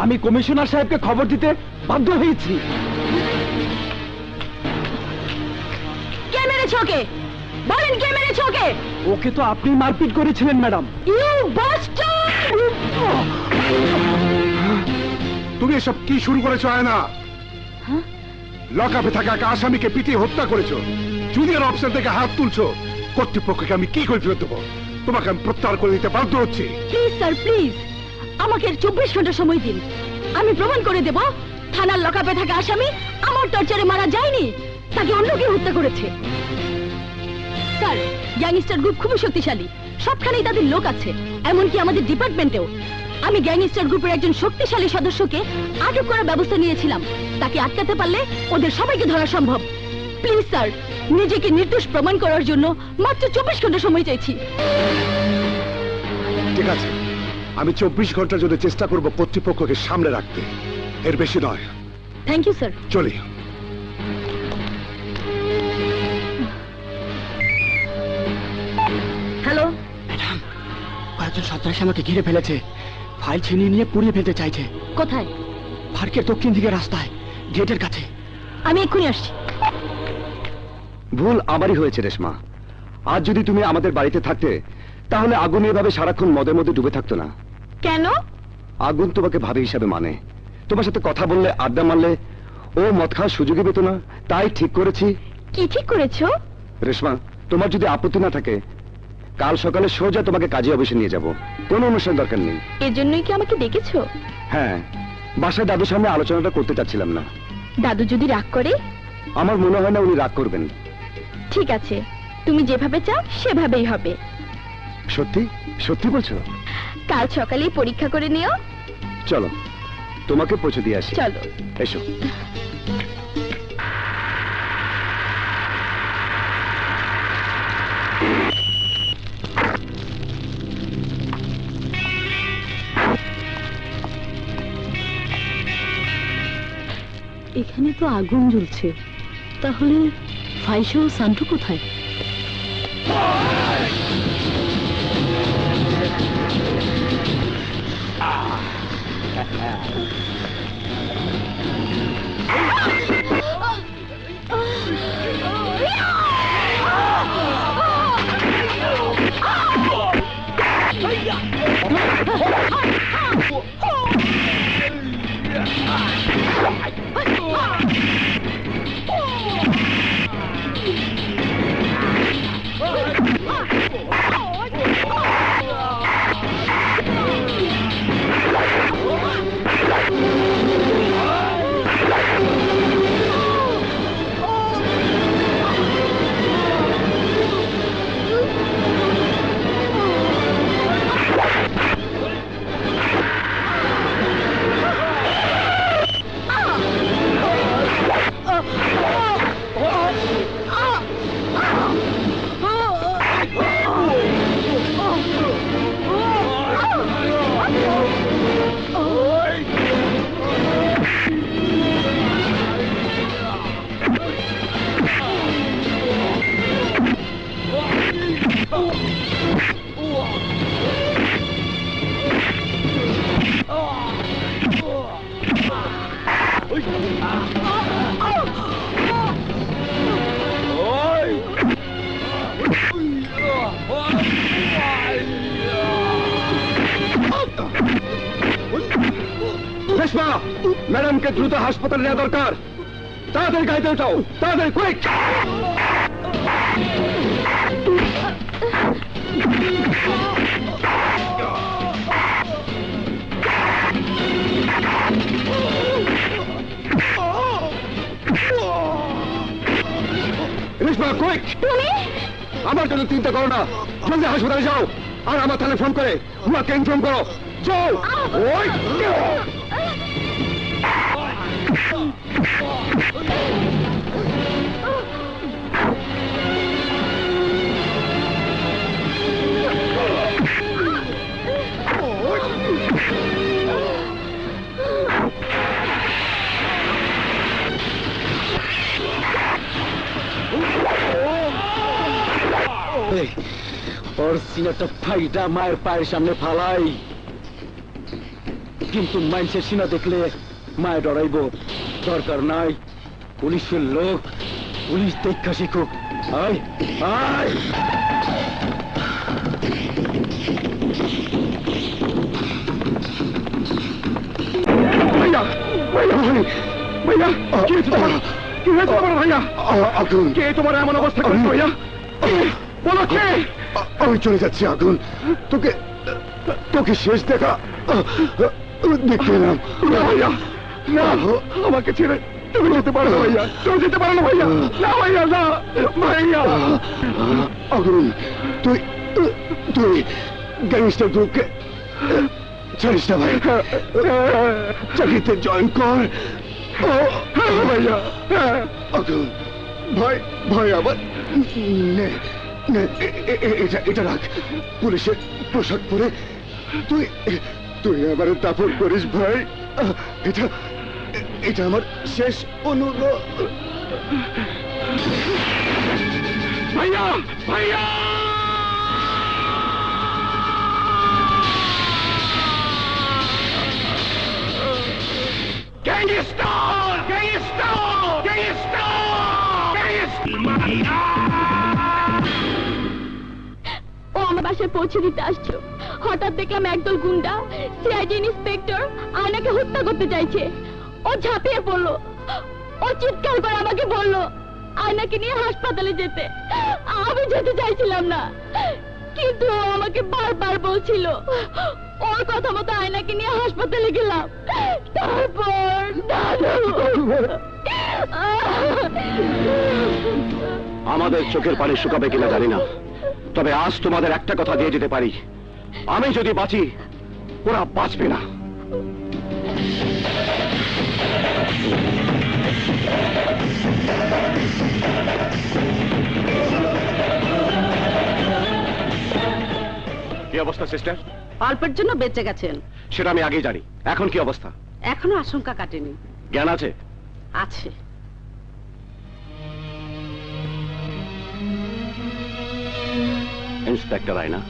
D: আমি কমিশনার সাহেবকে খবর দিতে বাধ্য হয়েছি।
E: কে মেরেছে ওকে? বলেন কে মেরেছে ওকে?
D: ওকে তো আপনি মারপিট করেছিলেন ম্যাডাম।
E: You bastard!
A: তুমি এসব কি শুরু করেছো আয়না? লকআপে থাকা এক আসামিকে পিটিয়ে হত্যা করেছো, জুনিয়র অফিসার থেকে হাত তুলছো। কর্তৃপক্ষকে আমি কি করে ফেরত দেবো? তোমাকে আমি প্রত্যাহার করে দিতে বাধ্য হচ্ছি।
E: প্লিজ স্যার, প্লিজ আমাকে 24 ঘন্টা সময় দিন। আমি প্রমাণ করে দেব থানার লকআপে থাকা আসামি আমার টর্চারে মারা যায়নি, তাকে অন্য কেউ হত্যা করেছে। স্যার, গ্যাংস্টার গ্রুপ খুবই শক্তিশালী, সবখানেই তাদের লোক আছে, এমনকি আমাদের ডিপার্টমেন্টেও। আমি গ্যাংস্টার গ্রুপের একজন শক্তিশালী সদস্যকে আটক করার ব্যবস্থা নিয়েছিলাম। তাকে আটকাতে পারলে ওদের সবাইকে ধরা সম্ভব। প্লিজ স্যার, নিজেকে নির্দোষ প্রমাণ করার জন্য মাত্র 24 ঘন্টা সময় চাইছি।
A: ঠিক আছে, আমি 24 ঘন্টার জন্য চেষ্টা করব কর্তৃপক্ষকে সামনে রাখতে, এর বেশি নয়।
E: Thank you sir.
A: চলি।
E: হ্যালো
C: ম্যাডাম, কয়েকজন সন্ত্রাসী আমাকে ঘিরে ফেলেছে, ফাইল ছিনিয়ে নিয়ে পুড়িয়ে ফেলতে চাইছে।
E: কোথায়?
C: পার্কের দক্ষিণ দিকে রাস্তায়, গেটের কাছে।
E: আমি এক্ষুনি আসছি।
H: ভুল আমারই হয়েছে রেশমা। আজ যদি তুমি আমাদের বাড়িতে থাকতে তাহলে আগুন এভাবে সারাক্ষণ মদের মধ্যে ডুবে থাকতো না।
E: কেন?
H: আগুন তোমাকে ভাবি হিসাবে মানে, তোমার সাথে কথা বললে, আড্ডা মারলে ও মদ খাওয়ার সুযোগই পেত না। তাই ঠিক করেছি।
E: কি ঠিক করেছো?
H: রেশমা, তোমার যদি আপত্তি না থাকে কাল সকালে সোজা তোমাকে কাজী অফিসে নিয়ে যাব, কোনো অনুষ্ঠান দরকার নেই।
E: এজন্যই কি আমাকে ডেকেছো?
H: হ্যাঁ, বাসায় দাদুর সামনে আলোচনাটা করতে চাচ্ছিলাম না।
E: দাদু যদি রাগ করে?
H: আমার মনে হয় না উনি রাগ করবেন।
E: ঠিক আছে, তুমি যেভাবে চাও সেভাবেই হবে।
H: সত্যি সত্যি বলছো?
E: কাল সকালেই পরীক্ষা করে নিও।
H: চলো, তোমাকে পৌঁছে দিয়ে আসি।
E: চলো।
H: এসো।
E: এখানে তো আগুন জ্বলছে, তাহলে ফাইসা ও সান্টু কোথায়?
C: ম্যাডামকে দ্রুত হাসপাতালে নেওয়া দরকার। তাড়াতাড়ি গাড়িতে উঠাও, তাড়াতাড়ি কুইক। রেশমা কুইক, আমার জন্য চিন্তা করো না, জলদি হাসপাতালে যাও আর আমার থানায় ফোন করে উনাকে ইনফর্ম করো। যাও। ওই ওর সিনাটা ফাইটা মায়ের পায়ের সামনে ফালাই, কিন্তু মানুষের সিনা দেখলে মায়ের ডরাইব। দরকার নাই, পুলিশের লোক, পুলিশ দেখা শিখুক। আয় আয়। ভাইয়া ভাইয়া ভাইয়া, কি হয়েছে তোমার? কি হয়েছে তোমার ভাইয়া?
A: আগুন।
C: কে তোমার এমন অবস্থা করেছে ভাইয়া? বলো কে?
A: আমি চলে যাচ্ছি আগুন, তোকে তোকে শেষ দেখা দেখতে এলাম।
C: না ভাইয়া, না, আমাকে ছেড়ে তুমি যেতে পারো না ভাইয়া, তুমি যেতে পারো না ভাইয়া। না ভাইয়া, না ভাইয়া।
A: আগুন, তুই তুই গ্যাংস্টার গ্রুপকে ছাড়িস না ভাই, চাকরিতে জয়েন কর।
C: ভাইয়া
A: আগুন ভাই, ভাই আমার নে নে, এটা রাখ, পুলিশের পোশাক পরে তুই তুই আমার দাফন করিস ভাই। এটা এটা আমার শেষ অনুরোধ।
C: ভাইয়া ভাইয়া। Gangster gangster gangster.
E: ও আমার বাসায় পৌঁছে দিতে আসছো, হঠাৎ দেখলাম একদল গুন্ডা সিআইডি ইন্সপেক্টর আয়নাকে হত্যা করতে চাইছে। ও ঝাঁপিয়ে পড়লো, ও চিৎকার করে আমাকে বলল আয়নাকে নিয়ে হাসপাতালে যেতে। আমি যেতে চাইছিলাম না, কিন্তু ও আমাকে বারবার বলছিল। ওর কথা মতো আয়নাকে নিয়ে হাসপাতালে গেলাম। তারপর
C: আমাদের চোখের পানি শুকাবে কিনা জানি না, তবে আজ তোমাদের একটা কথা দিয়ে যেতে পারি, আমি যদি বাঁচি ওরা বাঁচবে না। কি অবস্থা সিস্টার?
I: অল্পের জন্য বেঁচে গেছেন,
C: সেটা আমি আগেই জানি, এখন কি অবস্থা?
I: এখনো আশঙ্কা কাটেনি।
C: জ্ঞান আছে?
I: আছে।
C: ইন্সপেক্টর আয়না,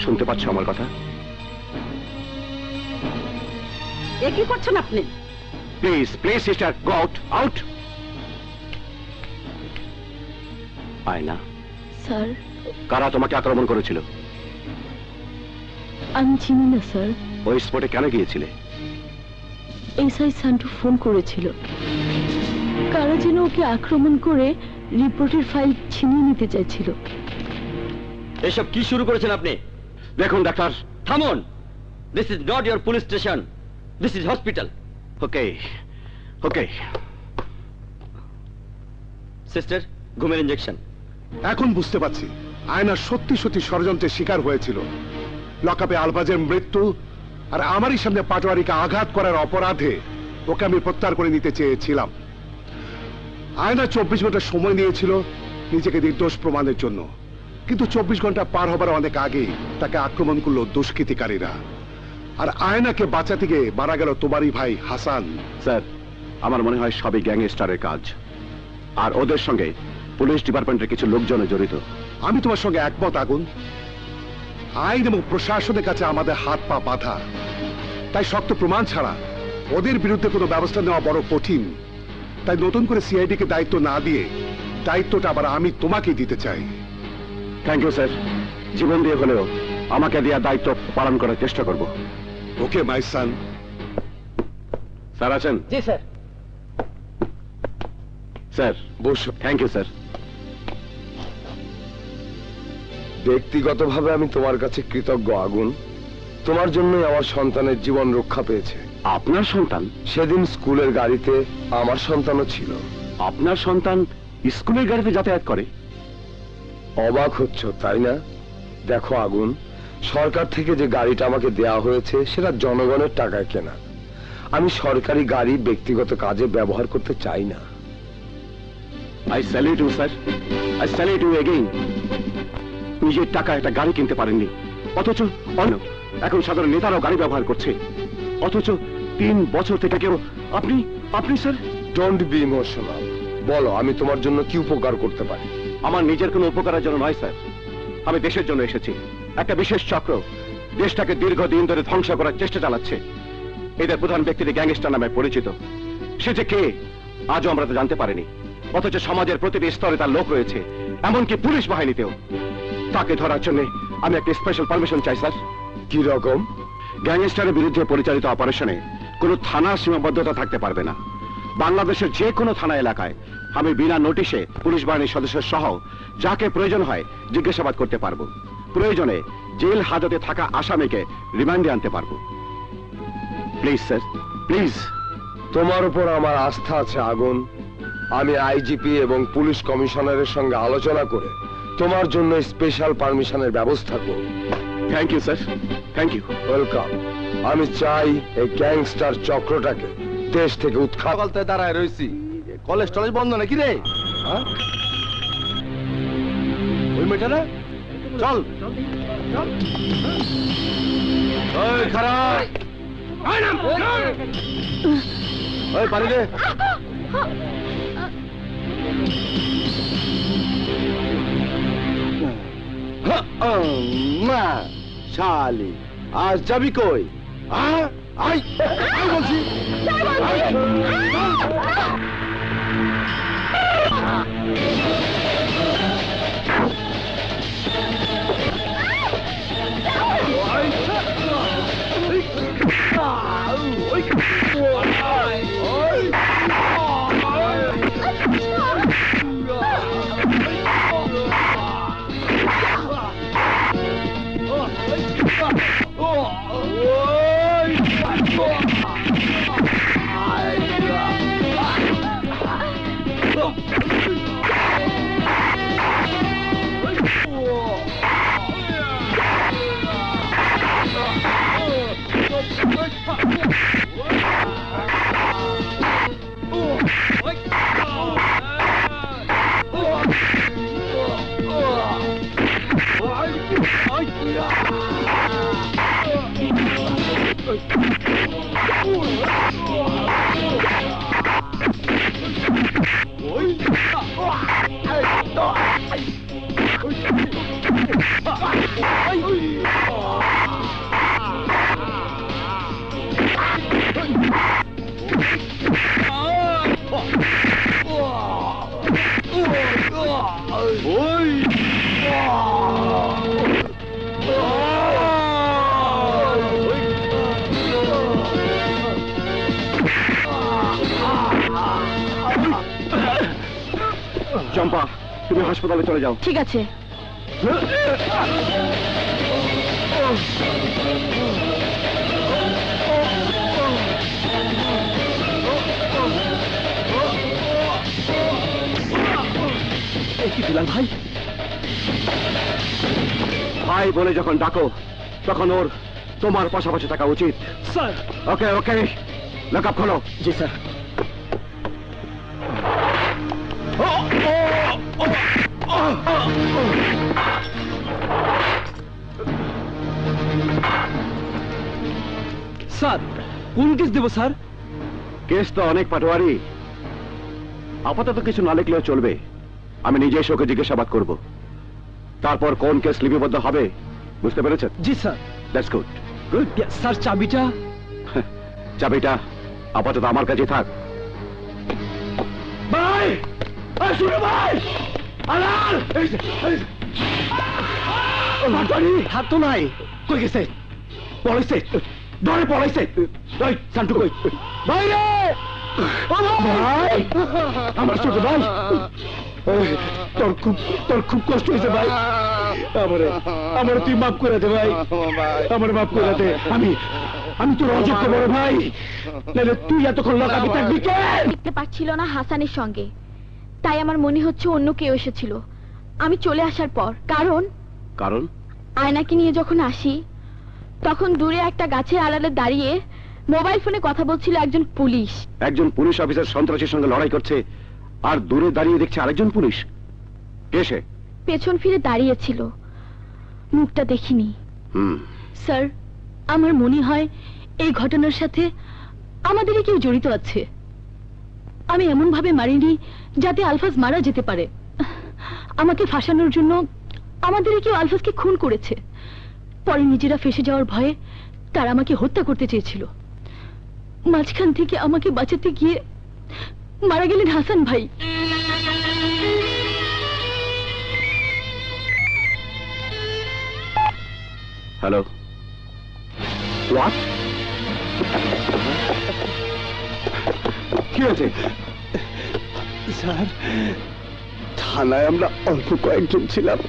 C: শুনতে পাচ্ছ আমার কথা?
I: এ কি করছেন আপনি?
C: Please please sister, go out out. আয়না,
E: স্যার,
C: কারা তোমাকে আক্রমণ করেছিল?
E: আমি চিনি না স্যার।
C: ওই স্পটে কেন গিয়েছিলে?
E: এসআই সান্টু ফোন করেছিল, কারা যেন ওকে আক্রমণ করে রিপোর্টের ফাইল ছিনিয়ে নিতে চাইছিল।
G: এসব কি শুরু করেছেন আপনি?
C: দেখুন ডাক্তার,
G: থামুন। This is not your police station, this is hospital.
C: Okay okay.
G: Sister, ঘুমের ইঞ্জেকশন।
A: এখন বুঝতে পারছি আয়না সত্যি সত্যি ষড়যন্ত্রের শিকার হয়েছিল। লকআপে আলবাজের মৃত্যু আর আমারই সামনে পাটোয়ারিকে আঘাত করার অপরাধে ওকে আমি প্রত্যাহার করে নিতে চেয়েছিলাম। আয়না 24 ঘন্টা সময় নিয়েছিল নিজেকে নির্দোষ প্রমাণের জন্য, কিন্তু 24 ঘন্টা পার হবার অনেক আগেই তাকে আক্রমণ করলো দুষ্কৃতিকারীরা। আর আয়নাকে বাঁচাতে গিয়ে মারা গেল তোমারই ভাই হাসান।
C: স্যার, আমার মনে হয় সবই গ্যাংস্টারের কাজ, আর ওদের সঙ্গে পুলিশ ডিপার্টমেন্টের কিছু লোকজন জড়িত।
A: আমি তোমার সঙ্গে একমত আগুন। আইন এবং প্রশাসনের কাছে আমাদের হাত পা বাঁধা, তাই শক্ত প্রমাণ ছাড়া ওদের বিরুদ্ধে কোনো ব্যবস্থা নেওয়া বড় কঠিন। তাই নতুন করে সিআইডি কে দায়িত্ব না দিয়ে দায়িত্বটা আবার আমি তোমাকে দিতে চাই।
C: থ্যাংক ইউ স্যার, জীবন দিয়ে হলেও আমাকে দেওয়া দায়িত্ব পালন করার চেষ্টা করব।
A: ওকে মাই সান।
C: স্যার আছেন?
D: জি স্যার।
C: স্যার বসু। Thank you sir.
F: ব্যক্তিগতভাবে আমি তোমার কাছে কৃতজ্ঞ আগুন। তোমার জন্যই আমার সন্তানের জীবন রক্ষা পেয়েছে।
C: আপনার সন্তান?
F: সেদিন স্কুলের গাড়িতে আমার সন্তানও ছিল।
C: আপনার সন্তান স্কুলের গাড়িতে যাতায়াত করে?
F: অবাক হচ্ছ তাই না? দেখো আগুন, সরকার থেকে যে গাড়িটা আমাকে দেয়া হয়েছে সেটা জনগণের টাকায় কেনা। আমি সরকারি গাড়ি ব্যক্তিগত কাজে ব্যবহার করতে চাই না।
C: I salute you sir, I salute you again. নিজের টাকা একটা গাড়ি কিনতে পারেননি, অথচ অন্য এখন সাধারণ নেতারাও গাড়ি ব্যবহার করছে, অথচ 3 বছর থেকে কেউ আপনি আপনি স্যার।
F: Don't be emotional. বলো আমি তোমার জন্য কি উপকার করতে পারি?
C: আমার নিজের কোনো উপকারের জন্য নয় স্যার, আমি দেশের জন্য এসেছি। একটা বিশেষ চক্র দেশটাকে দীর্ঘদিন ধরে ধ্বংস করার চেষ্টা চালাচ্ছে। এদের প্রধান ব্যক্তিটি গ্যাংস্টার নামে পরিচিত। সে যে কে আজও আমরা তো জানতে পারিনি, অথচ সমাজের প্রতিটি স্তরে তার লোক রয়েছে, এমনকি পুলিশ বাহিনীতেও। তাকে ধরার জন্য আমি একটা স্পেশাল পারমিশন চাই স্যার।
F: কি রকম?
C: গ্যাংস্টারের বিরুদ্ধে পরিচালিত অপারেশনে কোনো থানার সীমাবদ্ধতা থাকতে পারবে না। বাংলাদেশের যে কোনো থানা এলাকায় আমি বিনা নোটিশে পুলিশ বাহিনীর সদস্য সহ যাকে প্রয়োজন হয় জিজ্ঞাসাবাদ করতে পারবো। প্রয়োজনে জেল হাজতে থাকা আসামিকে রিমান্ডে আনতে পারবো। Please sir, please.
F: তোমার উপর আমার আস্থা আছে আগুন। আমি আইজিপি এবং পুলিশ কমিশনারের সঙ্গে আলোচনা করে তোমার জন্য স্পেশাল পারমিশনের ব্যবস্থা করব।
C: Thank you sir, thank you.
F: Welcome. আমি চাই এই গ্যাংস্টার চক্রটাকে দেশ থেকে উৎখাত।
A: সকালতে দাঁড়ায় রয়েছি, কলেজ টলেজ বন্ধ নাকি রে? হ্যাঁ? ওই মেয়েটা না? চল ওই খারাপ, ওই পানি দে। মা শালি, আজ যাবি কই? আই বলছি।
C: চম্পা, তুমি হাসপাতালে চলে যাও।
E: ঠিক আছে।
C: কি দিলাম ভাই? ভাই বলে যখন ডাকো তখন ওর তোমার পাশাপাশি থাকা উচিত।
D: স্যার।
C: ওকে ওকে, লকআপ খোলো।
D: জি স্যার। স্যার কোন কেস দেব স্যার?
C: কেস তো অনেক পাটোয়ারি, আপাতত কিছু না লিখলেও চলবে। আমি নিজে এসে ওকে জিজ্ঞাসাবাদ করব, তারপর কোন কেস লিপিবদ্ধ হবে বুঝতে পেরেছেন?
D: জি sir.
C: That's good.
D: Good sir. চাবিটা?
C: চাবিটা আপাতত আমার কাছে থাক। ভাই, শুনো ভাই, আলাল
D: হাত তো নাই, কই গেছে?
C: পড়েছে ধরে পড়াইছে। ওই সান্টু কই? ভাই রে! ভাই! আমার ছোট ভাই! ওই, তোর খুব কষ্ট হয়েছে ভাই। আমার তুই মাফ করে দে ভাই, আমার মাফ করে দে। আমি তোর অযোগ্য বড় ভাই, নাহলে তুই এতক্ষণ লকাপি থাকবি কেন?
E: দেখতে পাচ্ছিল না হাসানের সঙ্গে, তাই আমার মনে হচ্ছে অন্য কেউ এসেছিল আমি চলে আসার পর। কারণ আয়নাকে নিয়ে যখন আসি তখন দূরে একটা গাছের আড়ালে দাঁড়িয়ে মোবাইল ফোনে কথা বলছিল একজন পুলিশ।
C: একজন পুলিশ অফিসার সন্ত্রাসীর সঙ্গে লড়াই করছে, আর দূরে দাঁড়িয়ে দেখছে আরেকজন পুলিশ। কে সে?
E: পেছন ফিরে দাঁড়িয়েছিল, মুখটা দেখিনি। স্যার, আমার মনে হয় এই ঘটনার সাথে আমাদেরই কেউ জড়িত আছে। আমি এমন ভাবে মারিনি যাতে আলফাজ মারা যেতে পারে। আমাকে ফাঁসানোর জন্য আমাদেরই কেউ আলফাজকে খুন করেছে। পরে নিজেরা ফেঁসে যাওয়ার ভয়ে তারা আমাকে হত্যা করতে চেয়েছিল। মাঝখান থেকে আমাকে বাঁচাতে গিয়ে মারা গেলেন হাসান ভাই।
C: Hello, what? কি আছে?
F: স্যার, থানায় আমরা অল্প কয়েকজন ছিলাম,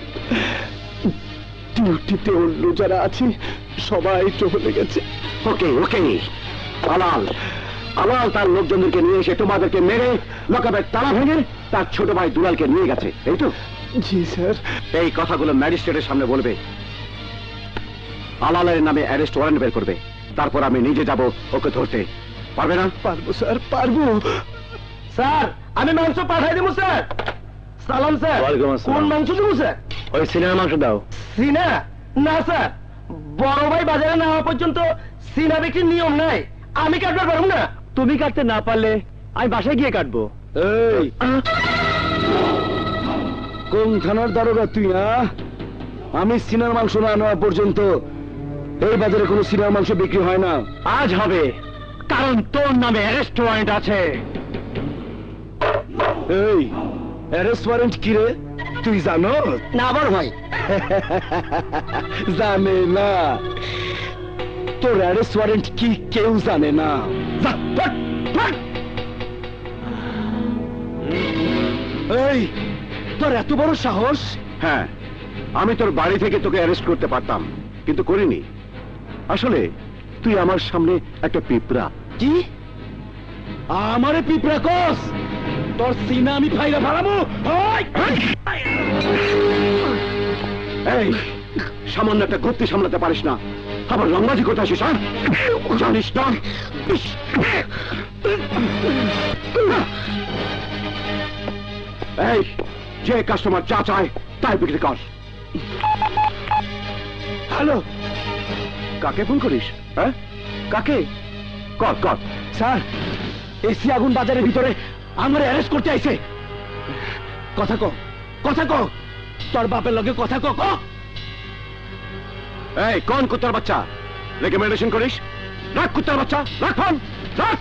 F: ডিউটিতে অন্য যারা আছে সবাই চলে গেছে।
C: ওকে ওকে, আলাল তার লোকজনদেরকে নিয়ে এসে তোমাদেরকে মেরে লকাপের তালা ভেঙে তার ছোট ভাই দুলালকে নিয়ে গেছে, এই তো?
F: জি স্যার।
C: এই কথাগুলো ম্যাজিস্ট্রেটের সামনে বলবে। আলালের নামে অ্যারেস্ট ওয়ারেন্ট বের করবে, তারপর আমি নিজে যাব ওকে ধরতে। পারবে না?
F: পারবো স্যার, পারবো।
C: স্যার, আমি মাংস পাঠাই দেবো স্যার। সালাম স্যার। কোন মাংস দেবো স্যার?
F: ওই সিনেমা মাংস দাও।
C: সিনা? না স্যার, বড় ভাই বাজারে না হওয়া পর্যন্ত সিনা বিক্রির নিয়ম নাই। আমি কাটতে পারবো না।
D: তুমি কাটতে না পারলে আমি বাসায় গিয়ে কাটবো।
F: এই, কোন থানার দারোগা তুই? আমি সিনার মাংস না নেওয়া পর্যন্ত এই বাজারে কোনো সিনার মাংস বিক্রি হয় না।
C: আজ হবে, কারণ তোর নামে অ্যারেস্ট ওয়ারেন্ট আছে।
F: এই, অ্যারেস্ট ওয়ারেন্ট কি রে? তুই জানো?
C: না বড় ভাই।
F: জানে না? তোর অ্যারেস্ট ওয়ারেন্ট কি কেউ জানে না?
C: যা, ফট, ফট।
F: এই, তোর এত বড় সাহস?
C: হ্যাঁ, আমি তোর বাড়ি থেকে তোকে অ্যারেস্ট করতে পারতাম, কিন্তু করিনি। আসলে তুই আমার সামনে একটা পিঁপড়া।
F: কি? আমারে পিঁপড়া কস? তোর সিনা আমি ফাইলা ফালাবো।
C: এই, সামান্য একটা গতি সামলাতে পারিস না, আবার রংবাজি করতে আসিস? হ্যাঁ, জানিস না? ইস! এই, যে কাস্টমার যা চায় তাই বিক্রি কর।
F: হ্যালো,
C: কাকে ফোন করিস? হ্যাঁ, কাকে? কর কর।
F: স্যার, এসি আগুন বাজারের ভিতরে আমার অ্যারেস্ট করতে আইছে।
C: কথা কো, কথা কো।
F: তোর বাপের লগে কথা ক।
C: এই, কোন কুত্তার বাচ্চা? রেকমেন্ডেশন করিস? রাখ কুত্তার বাচ্চা, রাখ ফোন, রাখ।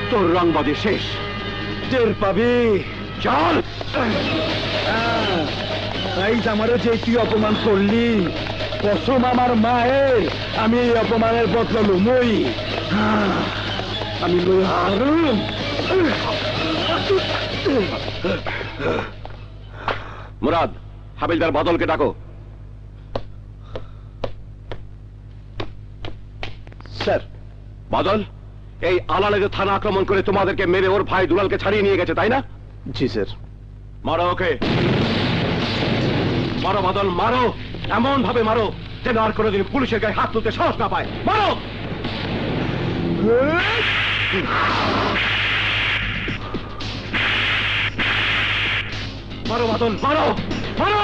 C: তোর রংবাজি শেষ।
F: টের পাবি।
C: চল।
F: এই আমারও যে তুই অপমান করলি, কসম আমার মায়ের, আমি এই অপমানের বদলা লুমই। আমি লই হারুম।
C: মুরাদ, হাবিলদার বদলকে ডাকো।
F: স্যার।
C: বাদল, এই আলালের থানা আক্রমণ করে তোমাদেরকে মেরে ওর ভাই দুলালকে ছাড়িয়ে নিয়ে গেছে, তাই না?
F: জি স্যার।
C: মারো ওকে, মারো বাদল, মারো। এমন ভাবে মারো যেন আর কোনোদিন পুলিশের গায়ে হাত তুলতে সাহস না পায়। মারো। মারো বাদল, মারো, মারো।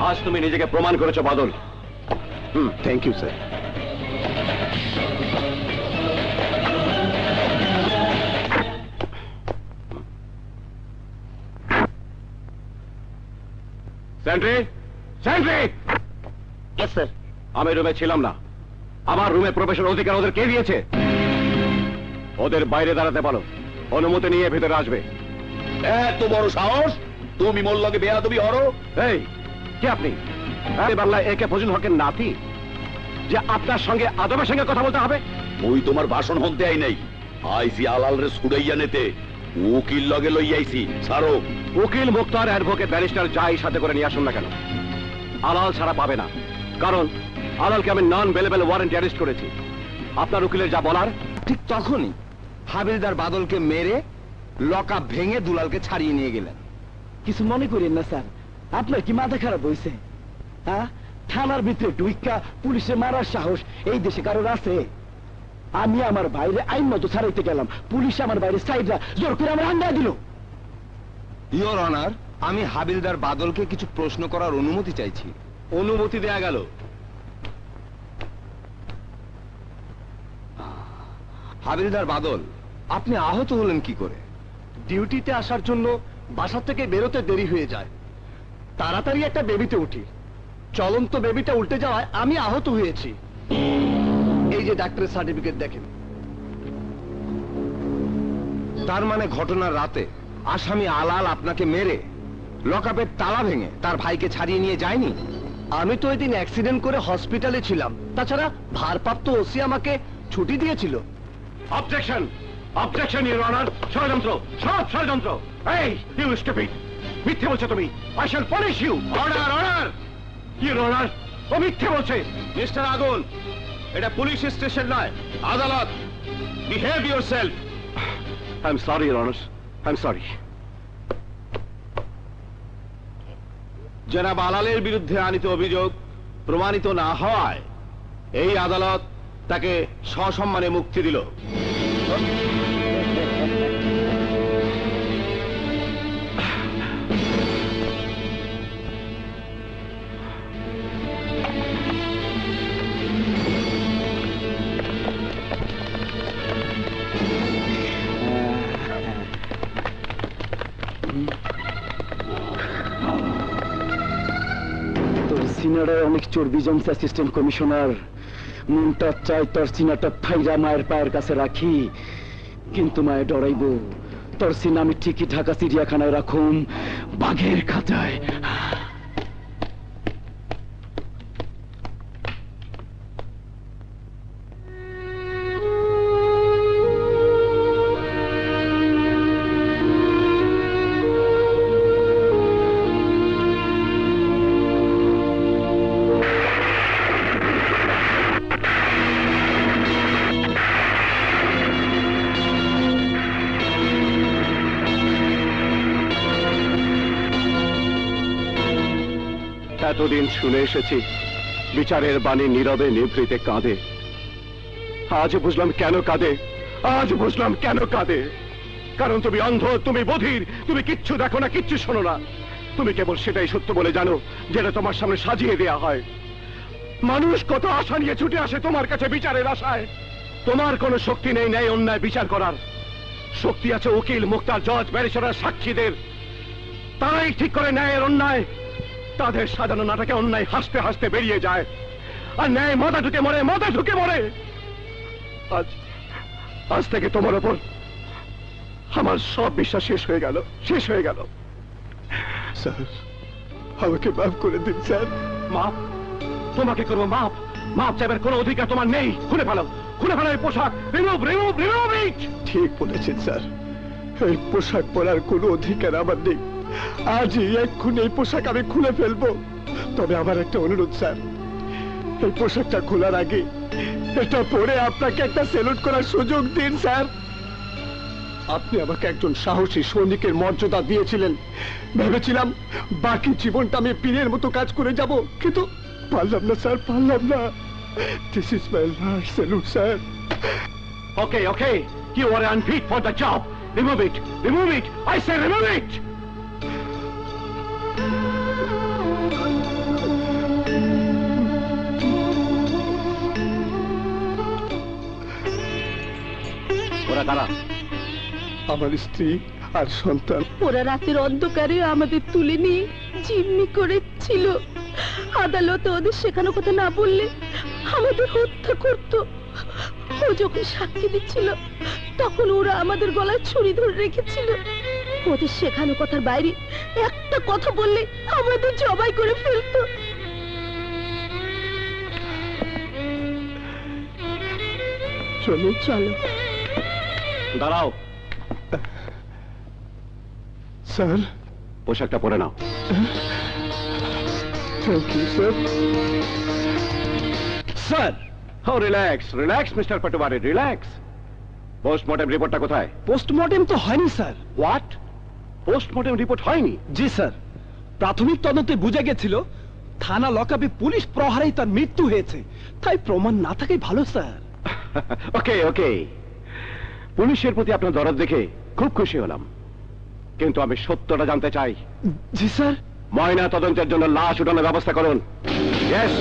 C: আজ তুমি নিজেকে প্রমাণ করেছো Badal.
F: Thank you sir.
C: Sentry, sentry!
D: Sir.
C: আমি রুমে ছিলাম না। আমার রুমে প্রবেশের অধিকার ওদের কে দিয়েছে? ওদের বাইরে দাঁড়াতে বলো, অনুমতি নিয়ে ভেতরে আসবে।
B: এত বড় সাহস, তুমি মোল্লাকে বেয়াদবি হরো?
C: এই, কে আপনি? এই বাংলায় একে ফজল হকের নাতি, যে আপনার সঙ্গে আদবের সঙ্গে কথা বলতে হবে?
B: ওই তোমার ভাষণ হতে আই নাই, আইসি আলাল রে ছুড়াইয়া নেতে, উকিল লগে লইয়াইছি, সারো।
C: উকিল, মুক্তার, অ্যাডভোকেট, ব্যারিস্টার যাই সাথে করে নিয়ে আসুন না কেন, আলাল ছাড়া পাবে না। কারণ আলালকে আমি নন বেলেবল ওয়ারেন্ট অ্যারেস্ট করেছি। আপনার উকিলের যা বলার।
F: ঠিক তখনই হাবিলদার বাদলকে মেরে লকআপ ভেঙে দুলালকে ছাড়িয়ে নিয়ে গেলেন।
D: কিছু মনে করেন না স্যার, আপনার কি মাথা খারাপ হয়েছে? হ্যাঁ, থানার ভিতরে ঢুইকা পুলিশে মারার সাহস এই দেশে কারোর আছে? আমি আমার বাইরে আইন মতো ছাড়াইতে গেলাম, পুলিশ আমার বাইরে সাইডরা জোর করে আমার আন্ডা দিল।
F: ইওর অনার, আমি হাবিলদার বাদলকে কিছু প্রশ্ন করার অনুমতি চাইছি।
C: অনুমতি দেয়া গেল।
F: হাবিলদার বাদল, আপনি আহত হলেন কি করে?
D: ডিউটিতে আসার জন্য বাসা থেকে বেরোতে দেরি হয়ে যায়, তাড়াতাড়ি একটা বেবিতে উঠি, চলন্ত বেবিটা উল্টে যাওয়ায় আমি আহত হয়েছি। এই যে ডাক্তারের সার্টিফিকেট দেখেন।
F: তার মানে ঘটনার রাতে আসামি আলাল আপনাকে মেরে লকআপের তালা ভেঙে তার ভাইকে ছাড়িয়ে নিয়ে যায়নি?
D: আমি তো ওই দিন অ্যাক্সিডেন্ট করে হসপিটালে ছিলাম, তাছাড়া ভারপ্রাপ্ত ওসি আমাকে ছুটি দিয়েছিল।
C: Objection, objection your honour. ষড়যন্ত্র, সব ষড়যন্ত্র। এই, ইউ স্টুপিড, মিথ্যে বলছো তুমি। I shall punish you. Order, order! Your honour, ও মিথ্যে বলছে। মিস্টার আগুন, এটা পুলিশ স্টেশন নয়, আদালত। Behave yourself. I am sorry your honour, I am sorry. জনাব আলালের বিরুদ্ধে আনিত অভিযোগ প্রমাণিত না হওয়ায় এই আদালত তাকে সসম্মানে মুক্তি দিল।
D: তোর সিনারায় অনেক চর্বি জমছে অ্যাসিস্ট্যান্ট কমিশনার। মনটা চাই তোর সিনাটা ফাইরা মায়ের পায়ের কাছে রাখি, কিন্তু মায়ে ডরাইব। তোর সিনা আমি ঠিকই ঢাকা চিড়িয়াখানায় রাখুম, বাঘের খাঁচায়।
C: এতদিন শুনে এসেছি বিচারের বাণী নীরবে নিভৃতে কাঁদে। আজ বুঝলাম কেন কাঁদে, আজ বুঝলাম কেন কাঁদে। কারণ তুমি অন্ধ, তুমি বধির, তুমি কিচ্ছু দেখো না, কিচ্ছু শোনো না। তুমি কেবল সেটাই সত্য বলে জানো যেটা তোমার সামনে সাজিয়ে দেয়া হয়। মানুষ কত আশা নিয়ে ছুটে আসে তোমার কাছে বিচারের আশায়। তোমার কোনো শক্তি নেই ন্যায় অন্যায় বিচার করার। শক্তি আছে উকিল, মুক্তার, জজ, ব্যারিস্টার, সাক্ষীদের। তারাই ঠিক করে ন্যায়ের অন্যায়। তাদের সাজানো নাটকে অন্যায় হাসতে হাসতে বেরিয়ে যায়, আর ন্যায় মাথা ঢুকে মরে, মাথা ঢুকে মরে। আজ আজ থেকে তোমার ওপর আমার সব বিশ্বাস শেষ হয়ে গেল, শেষ হয়ে গেল। স্যার, আমাকে মাফ করে দিন স্যার। মাফ? তোমাকে করবো মাফ? মাফ চাইবার কোনো অধিকার তোমার নেই। খুলে ফেলো, খুলে ফেলো এই পোশাক। রিমুভ, রিমুভ, রিমুভ ইট। ঠিক বলেছেন স্যার, এই পোশাক পরার কোনো অধিকার আমার নেই। আজই এক্ষুনি এই পোশাক আমি খুলে ফেলবো। তবে আমার একটা অনুরোধ স্যার, এই পোশাকটা খোলার আগে এটা পরে আপনাকে একটা সেলুট করার সুযোগ দিন স্যার। আপনি আমাকে একজন সাহসী সৈনিকের মর্যাদা দিয়েছিলেন, ভেবেছিলাম বাকি জীবনটা আমি পীরের মতো কাজ করে যাব, কিন্তু পারলাম না স্যার, পারলাম না। This is my last salute sir. Okay, okay, you are unfit for the job. Remove it, remove it, I say remove it. ওরা কারা? আমার স্ত্রী আর সন্তান।
E: ওরা রাতের অন্ধকারে আমাদের তুলে নিয়ে জিম্মি করে ছিল। আদালতে ওদের শেখানো কথা না বললে আমাদের হত্যা করত। ও যখন সাক্ষী দিচ্ছিল তখন ওরা আমাদের গলায় ছুরি ধরে রেখেছিল। ওদের শেখানো কথার বাইরে একটা কথা বললে আমাদের জবাই করে ফেলতো।
C: চলো
E: চলো।
C: দাঁড়াও
A: স্যার,
C: পোশাকটা পরে নাও।
A: Thank you sir.
C: স্যার, ও relax relax mister Patwari, relax. Postmortem রিপোর্টটা কোথায়?
D: পোস্টমর্টেম তো হয়নি স্যার।
C: হোয়াট? পোস্টমর্টেম রিপোর্ট হয়নি?
D: জি স্যার, প্রাথমিক তদন্তে বুঝে গেছিল থানা লকআপে পুলিশ প্রহারেই তার মৃত্যু হয়েছে, তাই প্রমাণ না থাকাই ভালো স্যার।
C: ওকে ওকে, পুলিশের প্রতি আপনার দরদ দেখে খুব খুশি হলাম, কিন্তু আমি সত্যটা জানতে চাই।
D: জি স্যার।
C: ময়না তদন্তের জন্য লাশ উঠানোর ব্যবস্থা করুন। ইয়েস।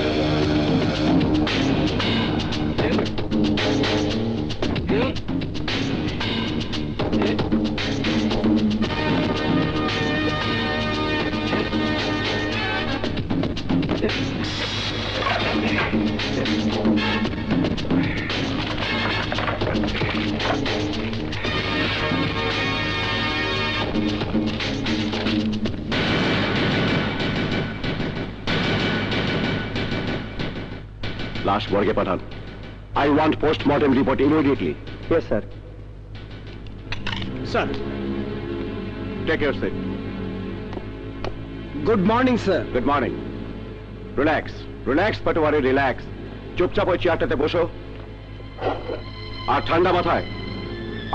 C: লাশ মর্গে পাঠান। I want postmortem report immediately.
D: Yes sir.
C: Sir, take your seat.
D: Good morning sir.
C: Good morning. Relax relax Patwari, relax. চুপচাপ ওই চেয়ারটাতে বসো আর ঠান্ডা মাথায়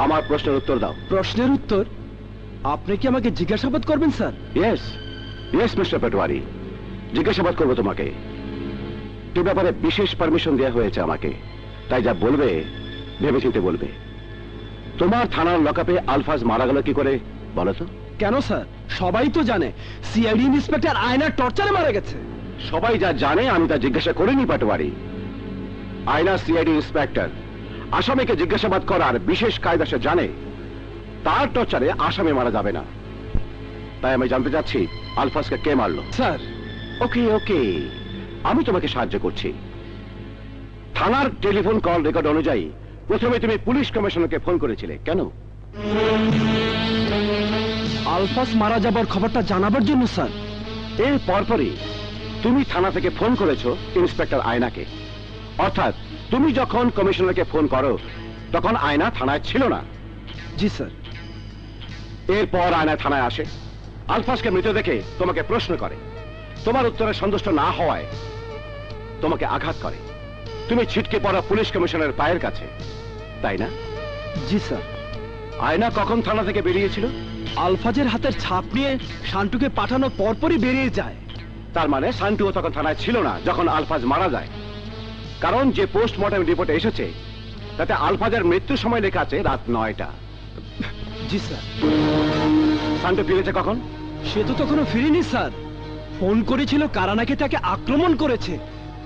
C: আমার প্রশ্নের উত্তর দাও।
D: প্রশ্নের উত্তর? আপনি কি আমাকে জিজ্ঞাসাবাদ করবেন sir?
C: Yes yes mister Patwari, জিজ্ঞাসাবাদ করবো তোমাকে। এ ব্যাপারে বিশেষ পারমিশন দেওয়া হয়েছে আমাকে, তাই যা বলবে ভেবেচিন্তে বলবে। তোমার থানার লকআপে আলফাজ মারা গেল কি করে বলো তো?
D: কেন স্যার, সবাই তো জানে সিআইডি ইন্সপেক্টর আয়নার টর্চারে মারা গেছে।
C: সবাই যা জানে আমি তা জিজ্ঞাসা করিনি পাটোয়ারি। আয়না সিআইডি ইন্সপেক্টর, আসামিকে জিজ্ঞাসাবাদ করার বিশেষ কায়দা সে জানে। তার টর্চারে আসামি মারা যাবে না, তাই আমি জানতে চাচ্ছি আলফাজকে কে মারলো।
D: স্যার,
C: ওকে ওকে, আমি তোমাকে সাহায্য করছি। থানার টেলিফোন কল রেকর্ড অনুযায়ী প্রথমে তুমি পুলিশ কমিশনারকে ফোন করেছিলে, কেন?
D: আলফাস মারা যাবার খবরটা জানাবার জন্য স্যার।
C: এর পরপরই তুমি থানা থেকে ফোন করেছো ইন্সপেক্টর আয়নাকে। অর্থাৎ তুমি যখন কমিশনারকে ফোন করো তখন আয়না থানায় ছিল না।
D: জি স্যার।
C: এরপর আয়না থানায় আসে, আলফাসকে মৃত দেখে তোমাকে প্রশ্ন করে। তোমার উত্তরে সন্তুষ্ট না হওয়ায় তোমাকে আঘাত করে। তুমি ছিটকে পড়া পুলিশ কমিশনারের পায়ের কাছে, তাই না?
D: জি স্যার।
C: আয়না কখন থানা থেকে বেরিয়েছিল?
D: আলফাজের হাতের ছাপ নিয়ে শান্টুকে পাঠানোর পরপরই বেরিয়ে যায়।
C: তার মানে শান্টুও তখন থানায় ছিল না যখন আলফাজ মারা যায়, কারণ যে পোস্টমর্টেম রিপোর্টে এসেছে তাতে আলফাজের মৃত্যুর সময় লেখা আছে রাত 9টা।
D: জি স্যার।
C: শান্টু ফিরেছে কখন?
D: সে তো তখনও ফিরেনি স্যার। ফোন করেছিল কারা নাকি তাকে আক্রমণ করেছে।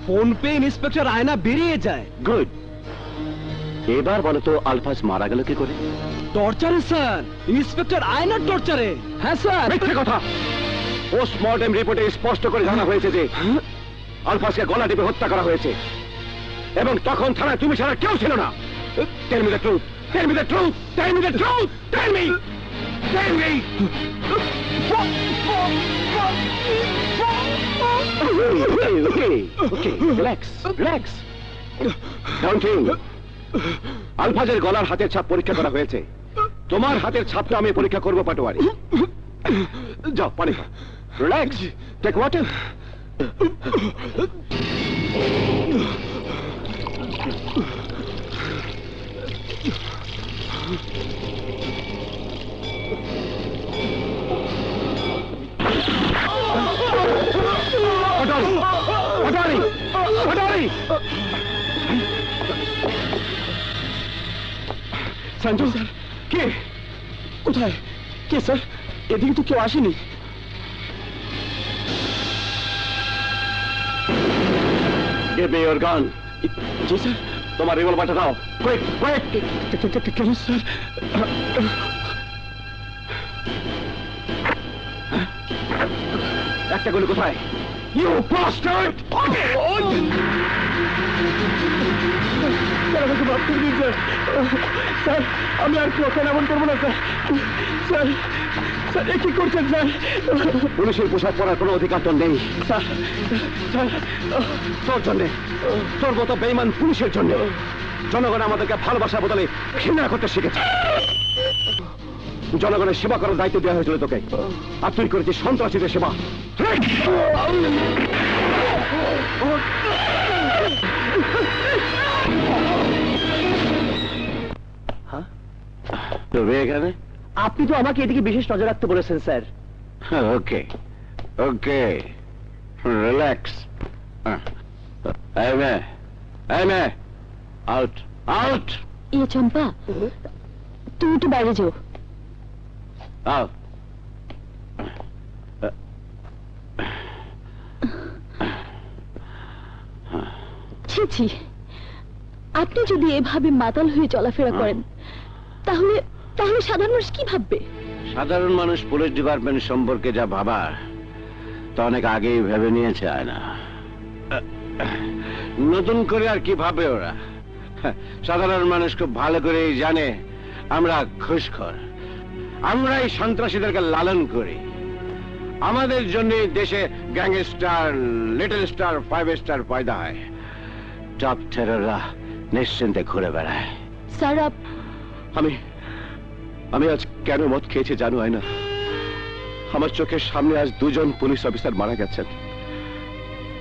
D: ফোন পেয়ে ইন্সপেক্টর আয়না বেরিয়ে যায়।
C: গুড। এবার বলো তো আলফাজ মারা গেল কি করে?
D: টর্চারে স্যার, ইন্সপেক্টর আয়নার টর্চারে। হ্যাঁ স্যার।
C: মিথ্যে কথা। পোস্টমর্টেম রিপোর্টে স্পষ্ট করে জানা হয়েছে যে আলফাজকে গলা টিপে হত্যা করা হয়েছে, এবং তখন থানায় তুমি ছাড়া কেউ ছিল না। Tell me the truth, tell me the truth, tell me the truth, tell me, tell me. Okay, relax relax. Counting. আলফাজের গলার হাতের ছাপ পরীক্ষা করা হয়েছে, তোমার হাতের ছাপটা আমি পরীক্ষা করবো পাটোয়ারি। যাও পানি খাও। Relax, take water. Patwari, Patwari, Patwari. Sanju sir, কে?
D: কোথায়? কে স্যার? এদিকে তো কেউ আসেনি।
C: Give me your gun.
D: জি স্যার।
C: তোমার রিভলভারটা দাও, কুইক কুইক।
D: কেন স্যার?
C: একটা গুলি কোথায়? You bastard! স্যার আমাকে মাফ করে দিন স্যার। স্যার আমি আর কোথাও এমন করবো না স্যার। স্যার স্যার এ কি করছেন স্যার?
H: পুলিশের পোশাক পরার কোনো অধিকার তোর নেই।
C: স্যার স্যার
H: তোর জন্যে, তোর মতো বেইমান পুলিশের জন্য জনগণ আমাদেরকে ভালোবাসার বদলে ঘৃণা করতে শিখেছে। জনগণের সেবা করার দায়িত্ব দেওয়া হয়েছিল তোকে, আর তুই করেছিস সন্ত্রাসীদের সেবা।
C: তবে এখানে
D: আপনি তো আমাকে এদিকে বিশেষ নজর রাখতে বলেছেন স্যার।
C: Okay okay relax. এই মেয়ে আউট আউট
E: ইয়ে চম্পা, তুমি একটু বাইরে যাও।
C: আউট।
E: ছি ছি, আপনি যদি এভাবে মাতাল হয়ে চলাফেরা করেন তাহলে তাহলে সাধারণ মানুষ কি ভাববে?
C: সাধারণ মানুষ পুলিশ ডিপার্টমেন্ট সম্পর্কে যা ভাবার তা অনেক আগেই ভেবে নিয়েছে। আয়না নতুন করে আর কি ভাবে ওরা? সাধারণ মানুষ খুব ভালো করেই জানে আমরা ঘুষখোর, আমরাই সন্ত্রাসীদেরকে লালন করি। আমাদের জন্য দেশে গ্যাংস্টার, লিটল স্টার, 5 স্টার পয়দা হয়। টপ টেরররা নিশ্চিন্তে ঘুরে বেড়ায়।
E: স্যার
H: আমি আজ কেন মদ খেয়েছি জানো আয়না? আমার চোখের সামনে আজ 2 জন পুলিশ অফিসার মারা গেছেন।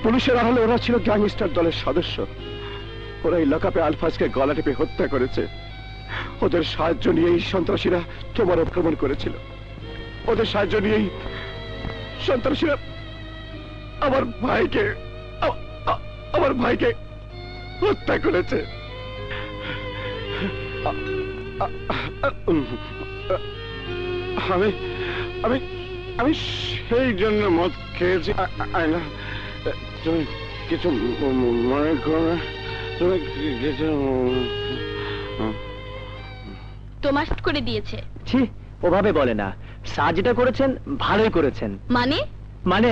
H: পুলিশের আড়ালে ওরা ছিল গ্যাংস্টার দলের সদস্য। ওরা এই লকআপে আলফাজকে গলা টিপে হত্যা করেছে। ওদের সাহায্য নিয়েই সন্ত্রাসীরা তোমার আক্রমণ করেছিল। ওদের সাহায্য নিয়েই সন্ত্রাসীরা আমার ভাইকে হত্যা করেছে। আমি আমি আমি সেই জন্য মদ খেয়েছি। আয়না তুমি কিছু মনে করো না? তুমি কিছু
E: তোমার করে দিয়েছে।
D: ছি, ওভাবে বলে না। স্যার যেটা করেছেন ভালোই করেছেন।
E: মানে
D: মানে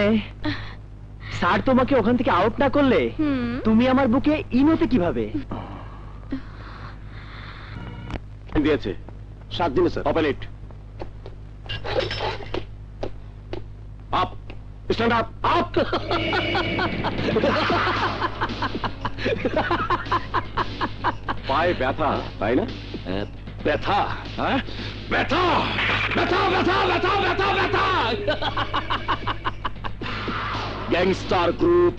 D: স্যার তোমাকে ওখান থেকে আউট না করলে তুমি আমার বুকে ইন হতে কিভাবে?
H: দিয়েছে 7 দিনে sir. Open it. Up, stand up, up. পায়ে ব্যথা তাই না?
B: ব্যথা, হ্যাঁ? ব্যথা ব্যথা ব্যথা ব্যথা ব্যথা ব্যথা। গ্যাংস্টার গ্রুপ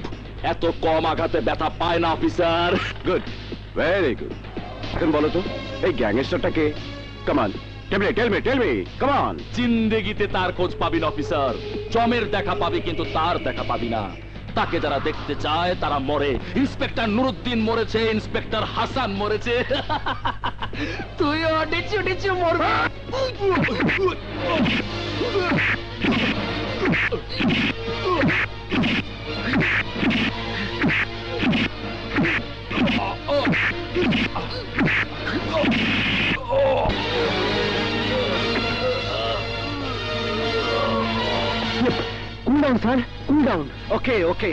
B: এত কম আঘাতে ব্যথা পায় না অফিসার।
H: Good, very good. এখন বলো তো এই গ্যাংস্টারটাকে? কামান, টেল মি, কাম অন।
B: জিন্দেগিতে তার খোঁজ পাবি না অফিসার। চমের দেখা পাবি কিন্তু তার দেখা পাবি না। তাকে যারা দেখতে চায় তারা মরে। ইন্সপেক্টর নুরুদ্দিন মরেছে, ইন্সপেক্টর হাসান মরেছে। তুইও ডিচু ডিচু মরবি।
D: Cool down sir, cool down.
H: Okay okay,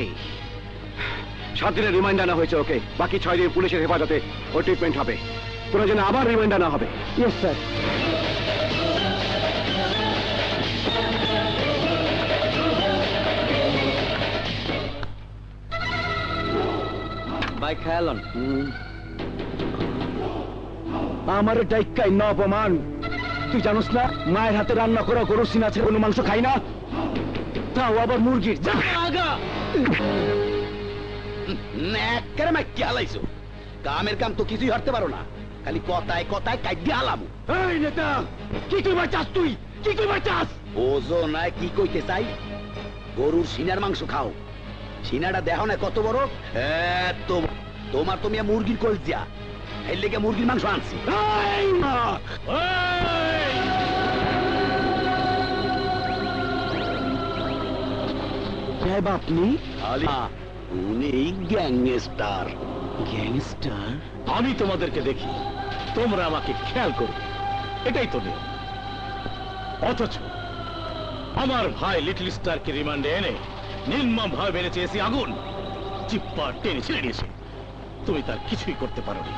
H: 7 দিনের রিমাইন্ড আনা হয়েছে ওকে। বাকি 6 দিন পুলিশের হেফাজতে ও ট্রিটমেন্ট হবে। প্রয়োজনে আবার রিমাইন্ড আনা হবে।
D: Yes sir.
G: ভাই খেয়ালন
D: আমার ডাইকাই না অপমান। তুই জানোস না মায়ের হাতে রান্না করা গরু সিনাছে কোনো মাংস খাই না, তাও আবার মুরগির। যা আগা
J: নেকরে মা কি হালাইছো? কামের কাম তো কিছুই হারতে পারো না, খালি কথায় কথায় কাইডি হালামু।
C: এই নেতা, কি কইবার চাস তুই? কি কইবার চাস?
J: ওজো নাই কি কইতে চাই? গরুর সিনার মাংস খাও। সিনাটা দেখো না কত বড়? তোমার তো মিয়া মুরগির কলজিয়া, এর লেগে মুরগির মাংস আনছি।
D: আপনি
J: উনি গ্যাংস্টার।
D: গ্যাংস্টার?
B: আমি তোমাদেরকে দেখি, তোমরা আমাকে খেয়াল করবে, এটাই তো নিয়ম। অথচ আমার ভাই লিটল স্টারকে রিমান্ডে এনে
K: নির্মম ভাবে বেড়েছে এসি আগুন, চিপ্পা টেনে ছেড়ে দিয়েছে। তুমি তার কিছুই করতে পারোনি,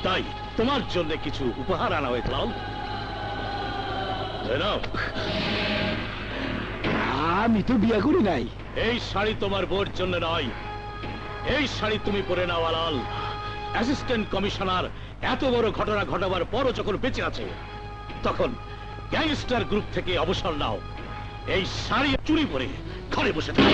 K: তাই তোমার জন্য কিছু উপহার আনা হয়েছে লাল। এই নাও।
J: আমি তো বিয়ে করি নাই।
K: এই শাড়ি তোমার বোর জন্য নয়, এই শাড়ি তুমি পরে নাও লাল। অ্যাসিস্ট্যান্ট কমিশনার এত বড় ঘটনা ঘটাবার পরও যখন বেঁচে আছে, তখন গ্যাংস্টার গ্রুপ থেকে অবসর নাও। এই শাড়ি চুরি পরে ঘরে বসে থাকো।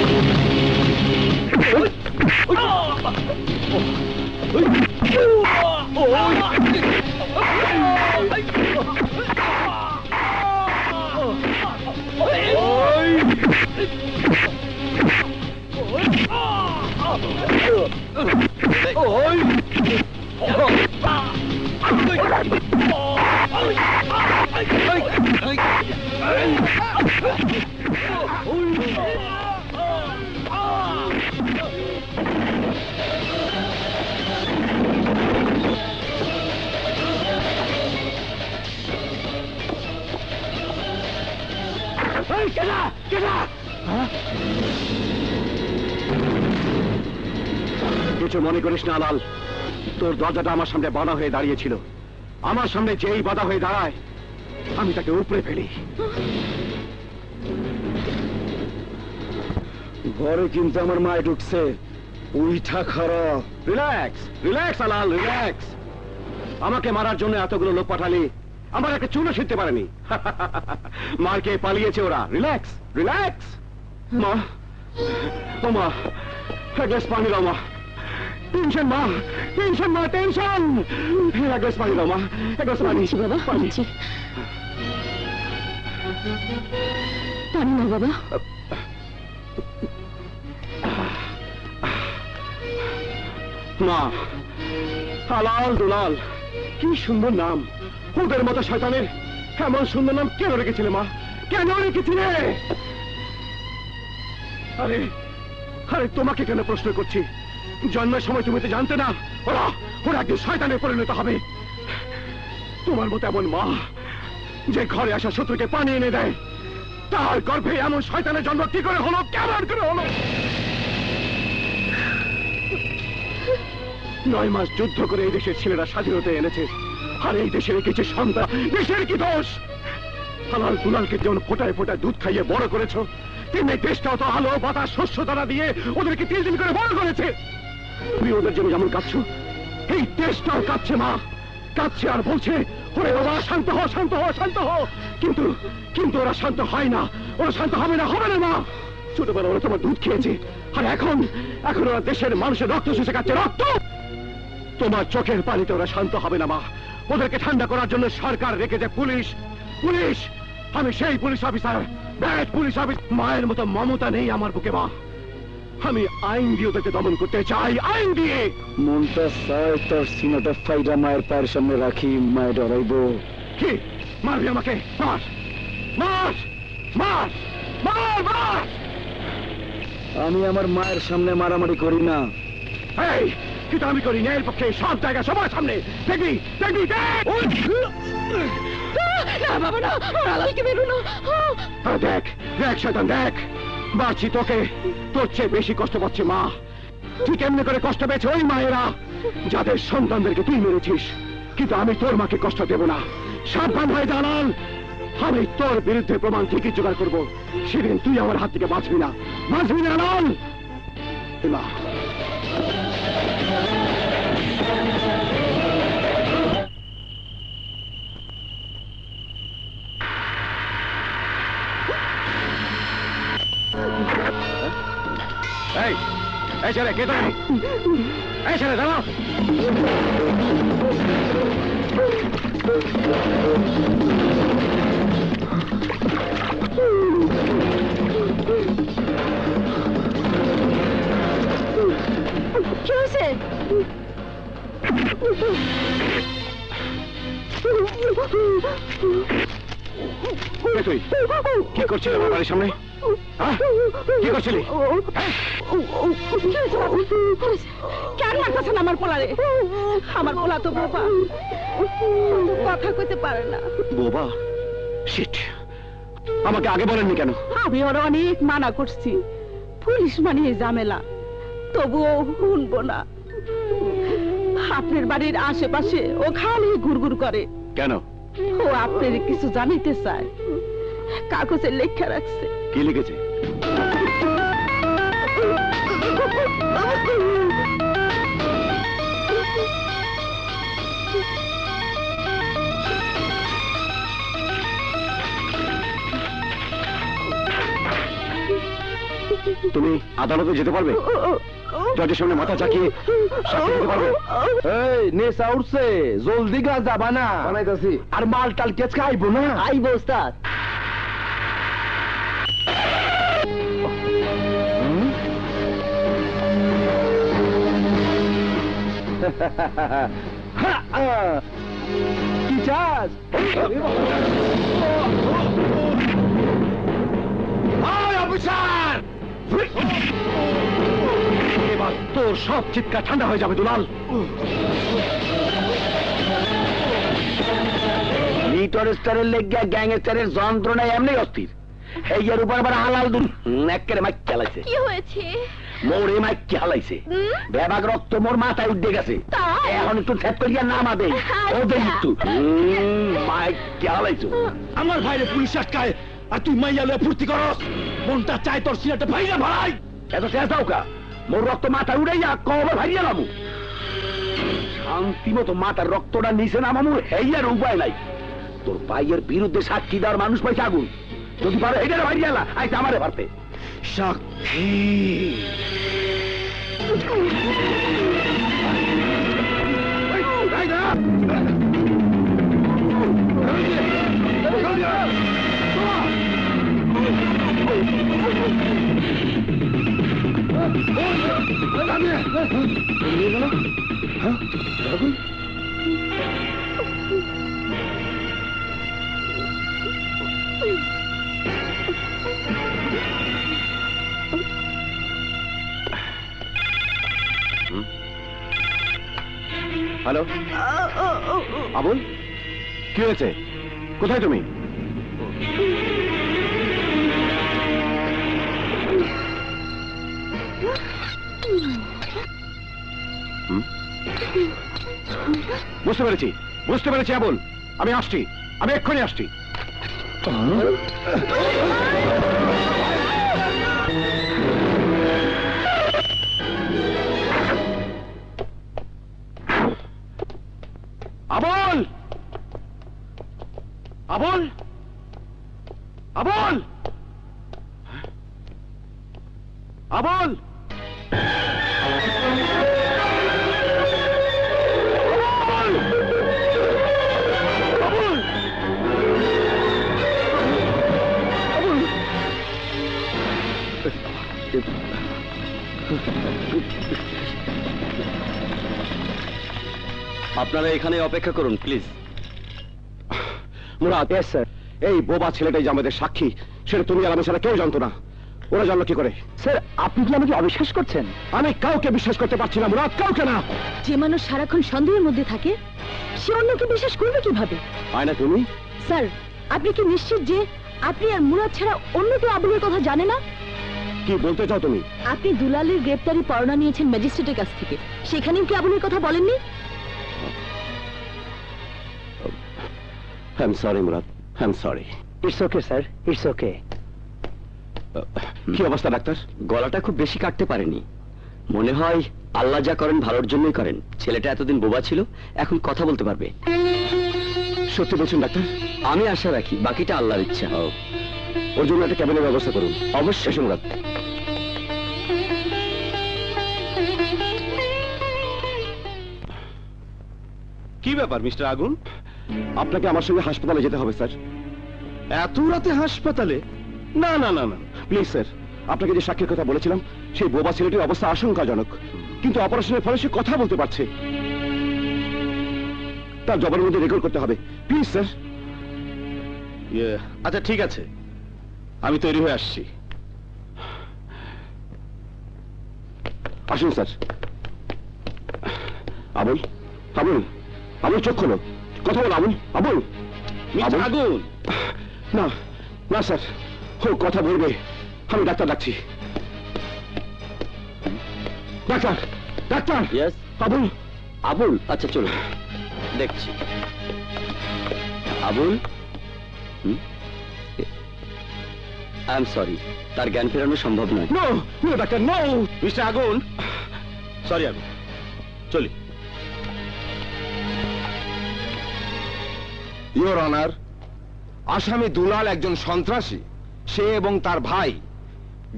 C: কিছু মনে করিস না লাল, তোর দরজাটা আমার সামনে বাধা হয়ে দাঁড়িয়েছিল। আমার সামনে যেই বাধা হয়ে দাঁড়ায় আমি তাকে উপড়ে ফেলি।
F: ঘরে কিন্তু আমার মায় ঢুকছে, উইঠা খারাপ।
C: রিল্যাক্স রিল্যাক্স আলাল, রিল্যাক্স। আমাকে মারার জন্য এতগুলো লোক পাঠালি, আমার একটা চুলো ছিঁড়তে পারেনি। মারকে পালিয়েছে ওরা। Relax relax. মা, ও মা, এক গ্লাস পানি দাও মা। টেনশন মা, টেনশন মা, টেনশন। এক গ্লাস পানি দাও মা, এক গ্লাস পানি।
E: বাবা
C: পানি।
E: পানি না বাবা।
C: মা, হালাল দুলাল, কি সুন্দর নাম। ওদের মতো শয়তানের এমন সুন্দর নাম কেন রেখেছিলে মা? কেন রেখেছিলে? আরে আরে তোমাকে কেন প্রশ্ন করছি? জন্মের সময় তুমি তো জানতে না ওরা ওরা একদিন শয়তানে পরিণত হবে। তোমার মতো এমন মা যে ঘরে আসা শত্রুকে পানি এনে দেয়, তার গর্ভে এমন শয়তানের জন্ম কি করে হলো? কেমন করে হলো? 9 মাস যুদ্ধ করে এই দেশের ছেলেরা স্বাধীনতা এনেছে, আর এই দেশে রেখেছে সন্তান। দেশের কি দোষ? হালাল দুলালকে যেমন ফোটায় ফোটায় দুধ খাইয়ে বড় করেছো, তেমনি দেশটাও তো আলো বাতাস শস্য দানা দিয়ে ওদেরকে 3 দিন করে বড় করেছে। তুমি ওদের জন্য যেমন কাঁদছো, এই দেশটাও কাঁদছে মা, কাঁদছে আর বলছে ওরে বাবা শান্ত হও, শান্ত হও, শান্ত হও। কিন্তু কিন্তু ওরা শান্ত হয় না, ওরা শান্ত হবে না, হবে না মা। ছোটবেলা ওরা তোমার দুধ খেয়েছে, আর এখন এখন ওরা দেশের মানুষের রক্ত শুষে খাচ্ছে, রক্ত। তোমার চোখের পানিতে ওরা শান্ত হবে না মা। ওদেরকে ঠান্ডা করার জন্য সরকার রেখেছে পুলিশ। পুলিশ, আমি সেই police officer, bad police officer. মায়ের মতো মমতা নেই আমার বুকে মা। আমি আইন দিয়ে ওদেরকে দমন করতে চাই, আইন দিয়ে।
F: মনটা চায় তোর সিনাটা ফাইডা মায়ের পায়ের সামনে রাখি, মায়ের ডরাইবো।
C: কি মারবি আমাকে? মার মার মার মার মার।
F: আমি আমার মায়ের সামনে মারামারি করি না।
C: এই কিন্তু আমি করি ন্যায়ের পক্ষে সব জায়গায় সবার সামনে। দেখবি দেখবি দেখ।
E: না বাবা না, হালালকে বেরো না।
C: দেখ দেখ শয়তান দেখ, বাঁচি তোকে, তোর চেয়ে বেশি কষ্ট পাচ্ছে মা। তুই কেমনে করে কষ্ট পেয়েছে ওই মায়েরা যাদের সন্তানদেরকে তুই মেরেছিস। কিন্তু আমি তোর মাকে কষ্ট দেব না। সাবধান হয়ে জানাল, আমি তোর বিরুদ্ধে প্রমাণ ঠিকই জোগাড় করবো। সেদিন তুই আমার হাত থেকে বাঁচবি না, বাঁচবি না লাল। মা এই এই ছেলে কে তুমি? এই ছেলে দাঁড়াও।
E: কি হয়েছে?
C: কে তুই? কি করছিলি আমার বাড়ির সামনে? কি করছিলি?
I: কেন মারতেছেন আমার পোলারে? আমার পোলা তো বোবা, কথা কইতে পারে না।
C: বোবা? শিট, আমাকে আগে বলেননি কেন?
I: আমি ওরা অনেক মানা করছি, পুলিশ মানে ঝামেলা, তবুও শুনবো না। আপনার বাড়ির আশেপাশে ও খালি ঘুরঘুর করে।
H: কেন?
I: ও আপনার কিছু জানিতে চায়, কাগজে লেখা রাখছে।
H: কি লিখেছে? তুমি আদালতে যেতে পারবে? জজের সামনে মাথা চাকিয়ে সাক্ষী দিতে পারবে?
D: এই নেশা উঠছে, জলদি গা যাবা না।
F: বানাইতাছি।
D: আর মাল টাল কেচকে আইবো না।
G: আইবো ওস্তাদ।
D: কি চাস?
C: এবার তোর সব চিৎকার ঠান্ডা হয়ে যাবে দুলাল।
J: লিটর স্টারের লেগিয়া গ্যাংস্টারের যন্ত্রণায় এমনি অস্থির। এই এর উপর আবার হালাল দুল একেবারে মাইক খেলাইছে।
E: কি হয়েছে?
J: মোরে মাইক খেলাইছে। বেবাগ রক্ত মোর মাথায় উঠে গেছে।
E: তাই?
J: এখন একটু সেট করিয়া নামাবে। ওদের একটু মাইক খেলাইছো।
K: আমার ভাইরে পুলিশ আটকায় আর তুই মাইয়া লয়ে ফুর্তি করস। মনটা চায় তোর সিনাটা ভাইরা ভাই।
J: এত শেষ দাও কা? মোর রক্ত মাথায় উড়াইয়া কবে ভাইয়া নামু? শান্তি মতো মাথার রক্তটা নিচে নামামু হেয়ার উপায় নাই। তোর ভাইয়ের বিরুদ্ধে সাক্ষী দেওয়ার মানুষ পাইছে আগুন। যদি পারে হেডারে ভাইয়া না আইতে আমারে পারতে। সাক্ষী
H: হ্যালো আবুল, কি হয়েছে? কোথায় তুমি? বুঝতে পেরেছি আবুল, আমি আসছি, আমি এক্ষুনি আসছি। আবুল, আবুল, আবুল, আবুল,
G: আপনারা এখানে অপেক্ষা করুন প্লিজ।
C: মুরাদ, স্যার, এই বোবা ছেলেটাই যে আমাদের সাক্ষী, সেটা তুমি আর আমি ছাড়া কেউ জানতো না। ওরা জানলো কি করে?
D: স্যার, আপনি কি আমাকে অবিশ্বাস করছেন?
C: আমি কাউকে বিশ্বাস করতে পারছি না মুরাদ, কাউকে না।
I: যে মানুষ সারাক্ষণ সন্দেহের মধ্যে থাকে, সে অন্যকে বিশ্বাস করবে কিভাবে?
C: আয়না, তুমি?
I: স্যার, আপনি কি নিশ্চিত যে আপনি আর মুরাদ ছাড়া অন্য কেউ আবুলের কথা জানে না?
C: কি বলতে চাও তুমি?
I: আপনি দুলালের গ্রেপ্তারি পরোয়ানা নিয়েছেন ম্যাজিস্ট্রেটের কাছ থেকে, সেখানেও কি আবুলের কথা বলেননি?
C: I am sorry Murad, I am sorry.
D: It's okay sir, it's okay.
C: কি অবস্থা ডাক্তার?
G: গলাটা খুব বেশি কাটতে পারেনি। মনে হয় আল্লাহ যা করেন ভালোর জন্যই করেন। ছেলেটা এতদিন বোবা ছিল, এখন কথা বলতে পারবে।
C: সত্যি বলছেন ডাক্তার?
G: আমি আশা রাখি, বাকিটা আল্লাহর ইচ্ছা।
C: ওর জন্য একটা ক্যাবিনের ব্যবস্থা করুন। অবশ্যই। এসো মুরাদ।
H: কি ব্যাপার মিস্টার আগুন?
C: আপনাকে আমার সঙ্গে হাসপাতালে যেতে হবে স্যার।
H: এত রাতে হাসপাতালে? না না না না,
C: প্লিজ স্যার, আপনাকে যে সাক্ষীর কথা বলেছিলাম, সেই বোবা ছেলেটির অবস্থা আশঙ্কাজনক, কিন্তু অপারেশনের ফলে সে কথা বলতে পারছে। তার জবানের মধ্যে রেকর্ড করতে হবে। Please sir.
H: আচ্ছা ঠিক আছে, আমি তৈরি হয়ে আসছি।
C: আসুন স্যার। আবুল, আবুল, আবুল, চোখ খোলো, কথা বল আবুল, আবুল।
H: মিস্টার আগুন,
C: না না স্যার, ও কথা বলবে। আমি ডাক্তার ডাকছি। Doctor doctor
G: yes
C: Abul
G: Abul, আচ্ছা চলো দেখছি। আবুল, আই এম সরি, তার জ্ঞান ফেরানো সম্ভব নয়।
C: No no doctor no.
K: Mister Agun, sorry Agun, চলি।
F: ইওর অনার, আসামি দুলাল একজন সন্ত্রাসী। সে এবং তার ভাই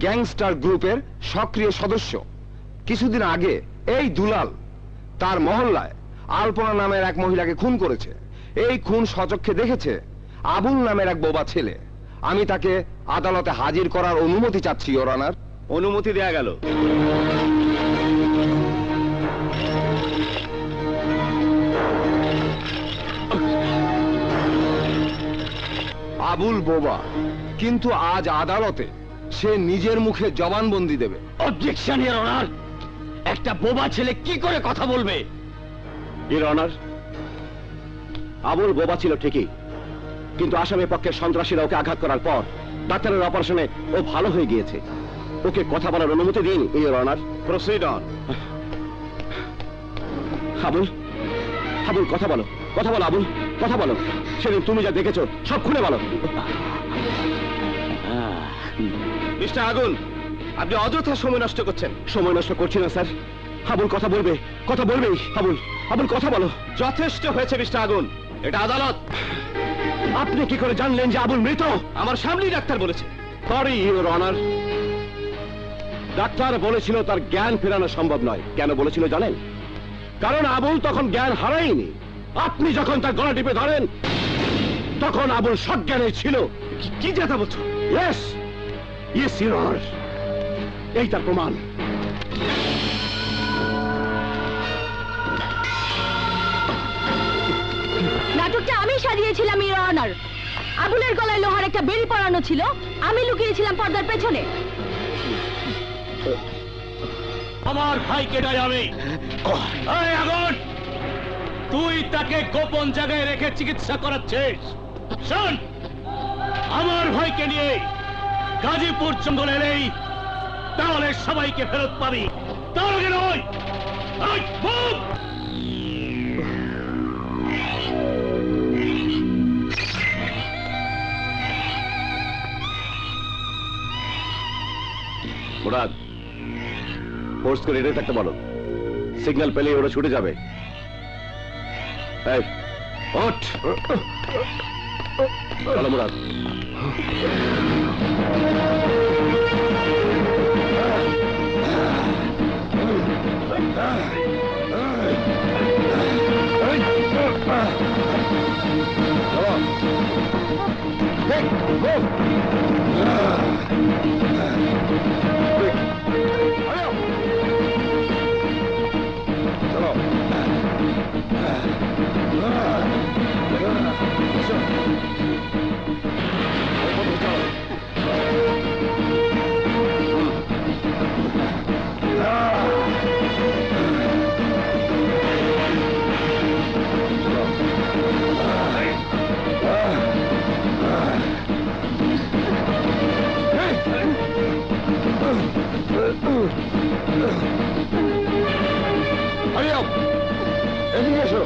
F: গ্যাংস্টার গ্রুপের সক্রিয় সদস্য। কিছুদিন আগে এই দুলাল তার মহল্লায় আলপনা নামের এক মহিলাকে খুন করেছে। এই খুন সচক্ষে দেখেছে আবুল নামের এক বোবা ছেলে। আমি তাকে আদালতে হাজির করার অনুমতি চাচ্ছি ইওর অনার।
K: অনুমতি দেয়া গেল।
F: আবুল বোবা, কিন্তু আজ আদালতে সে নিজের মুখে জবানবন্দি দেবে।
G: অবজেকশন ইওর অনার, একটা বোবা ছেলে কি করে কথা বলবে?
C: ইওর অনার, আবুল বোবা ছিল ঠিকই, কিন্তু আসামি পক্ষের সন্ত্রাসীরা ওকে আঘাত করার পর ডাক্তারের অপারেশনে ও ভালো হয়ে গিয়েছে। ওকে কথা বলার অনুমতি দিন your honour.
K: Proceed on.
C: Abul, Abul কথা বলো, কথা বলো আবুল, কথা বলো। সেদিন তুমি যা দেখেছো সব খুলে বলো।
K: মিস্টার আগুন, আপনি অযথা সময় নষ্ট করছেন।
C: সময় নষ্ট করছি না স্যার। আবুল কথা বলবে, কথা বলবেই। আবুল, আবুল কথা বলো।
K: যথেষ্ট হয়েছে মিস্টার আগুন, এটা আদালত।
C: আপনি কি করে জানলেন যে আবুল মৃত?
K: আমার সামনেই ডাক্তার বলেছে।
C: সরি ইওর অনার, ডাক্তার বলেছিল তার জ্ঞান ফেরানো সম্ভব নয়। কেন বলেছিল জানেন? কারণ আবুল তখন জ্ঞান হারায়নি। আপনি যখন তার গলা টিপে ধরেন তখন আবুল সজ্ঞানে ছিল।
K: কি কথা বলছো?
C: ইয়েস ইয়েস ইওর অনার, এই তার প্রমাণ।
E: নাটকটা আমি সাজিয়েছিলাম ইওর অনার। আবুলের গলায় লোহার একটা বেড়ি পরানো ছিল, আমি লুকিয়েছিলাম পর্দার পেছনে।
K: আমার ভাইকে ডাই আমি। এই আগুন, তুই তাকে গোপন জায়গায় রেখে চিকিৎসা করাচ্ছিস। শোন, আমার ভাইকে নিয়ে গাজীপুর জঙ্গলে এলেই তাহলে সবাইকে ফেরত পাবি, তার আগে নয়। এই, move!
C: মুরাদ, ফোর্স করে রেডি থাকতে বলো। সিগন্যাল পেলে ওরা ছুটে যাবে। এই ওঠ, চলো মুরাদ।
F: এদিকে এসো।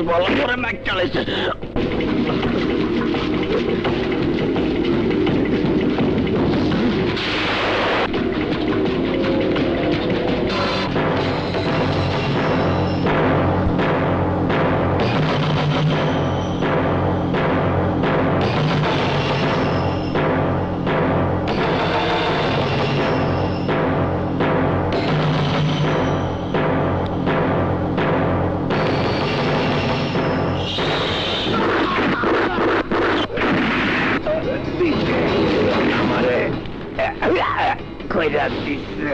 J: ভালো করে ম্যাক চালাইছে। কইরা দিছে।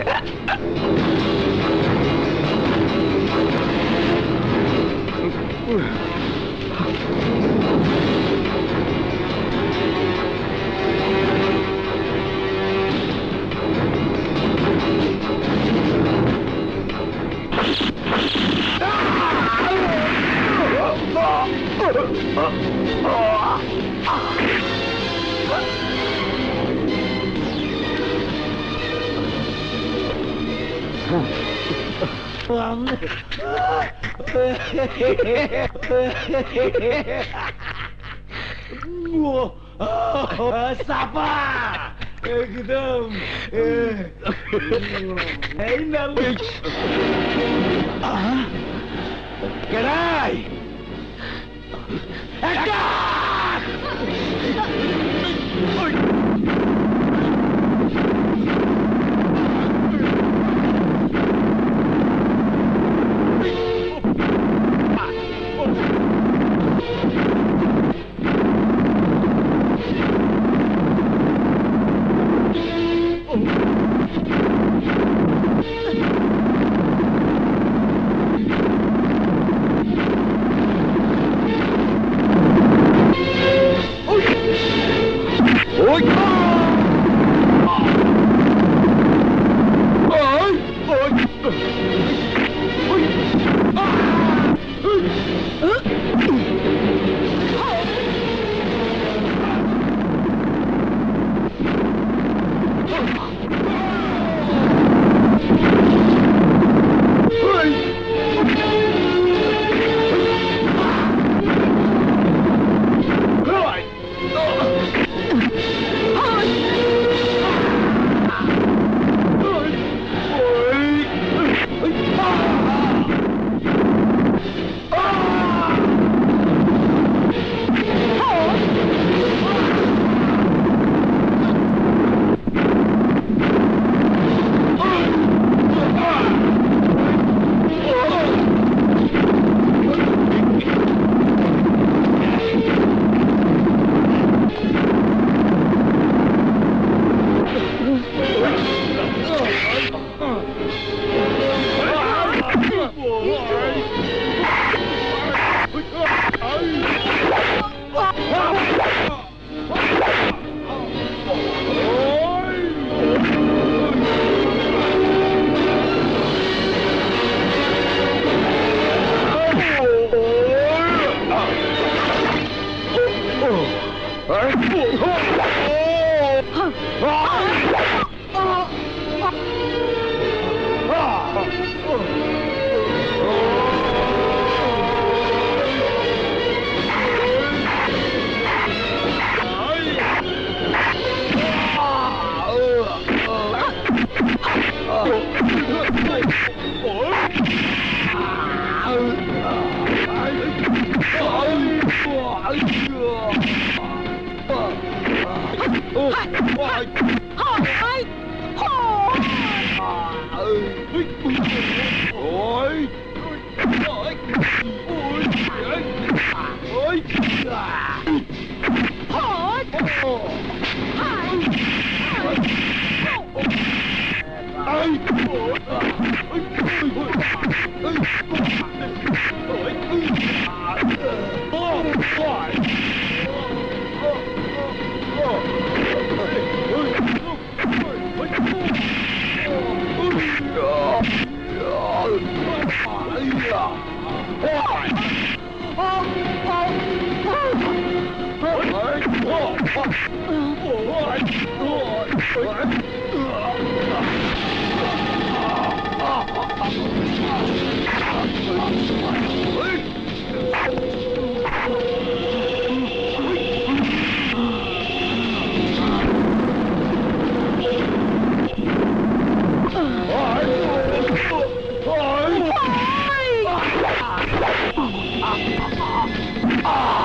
J: সাপা একদম এই না কেডাই একটা Oh,
C: আহ!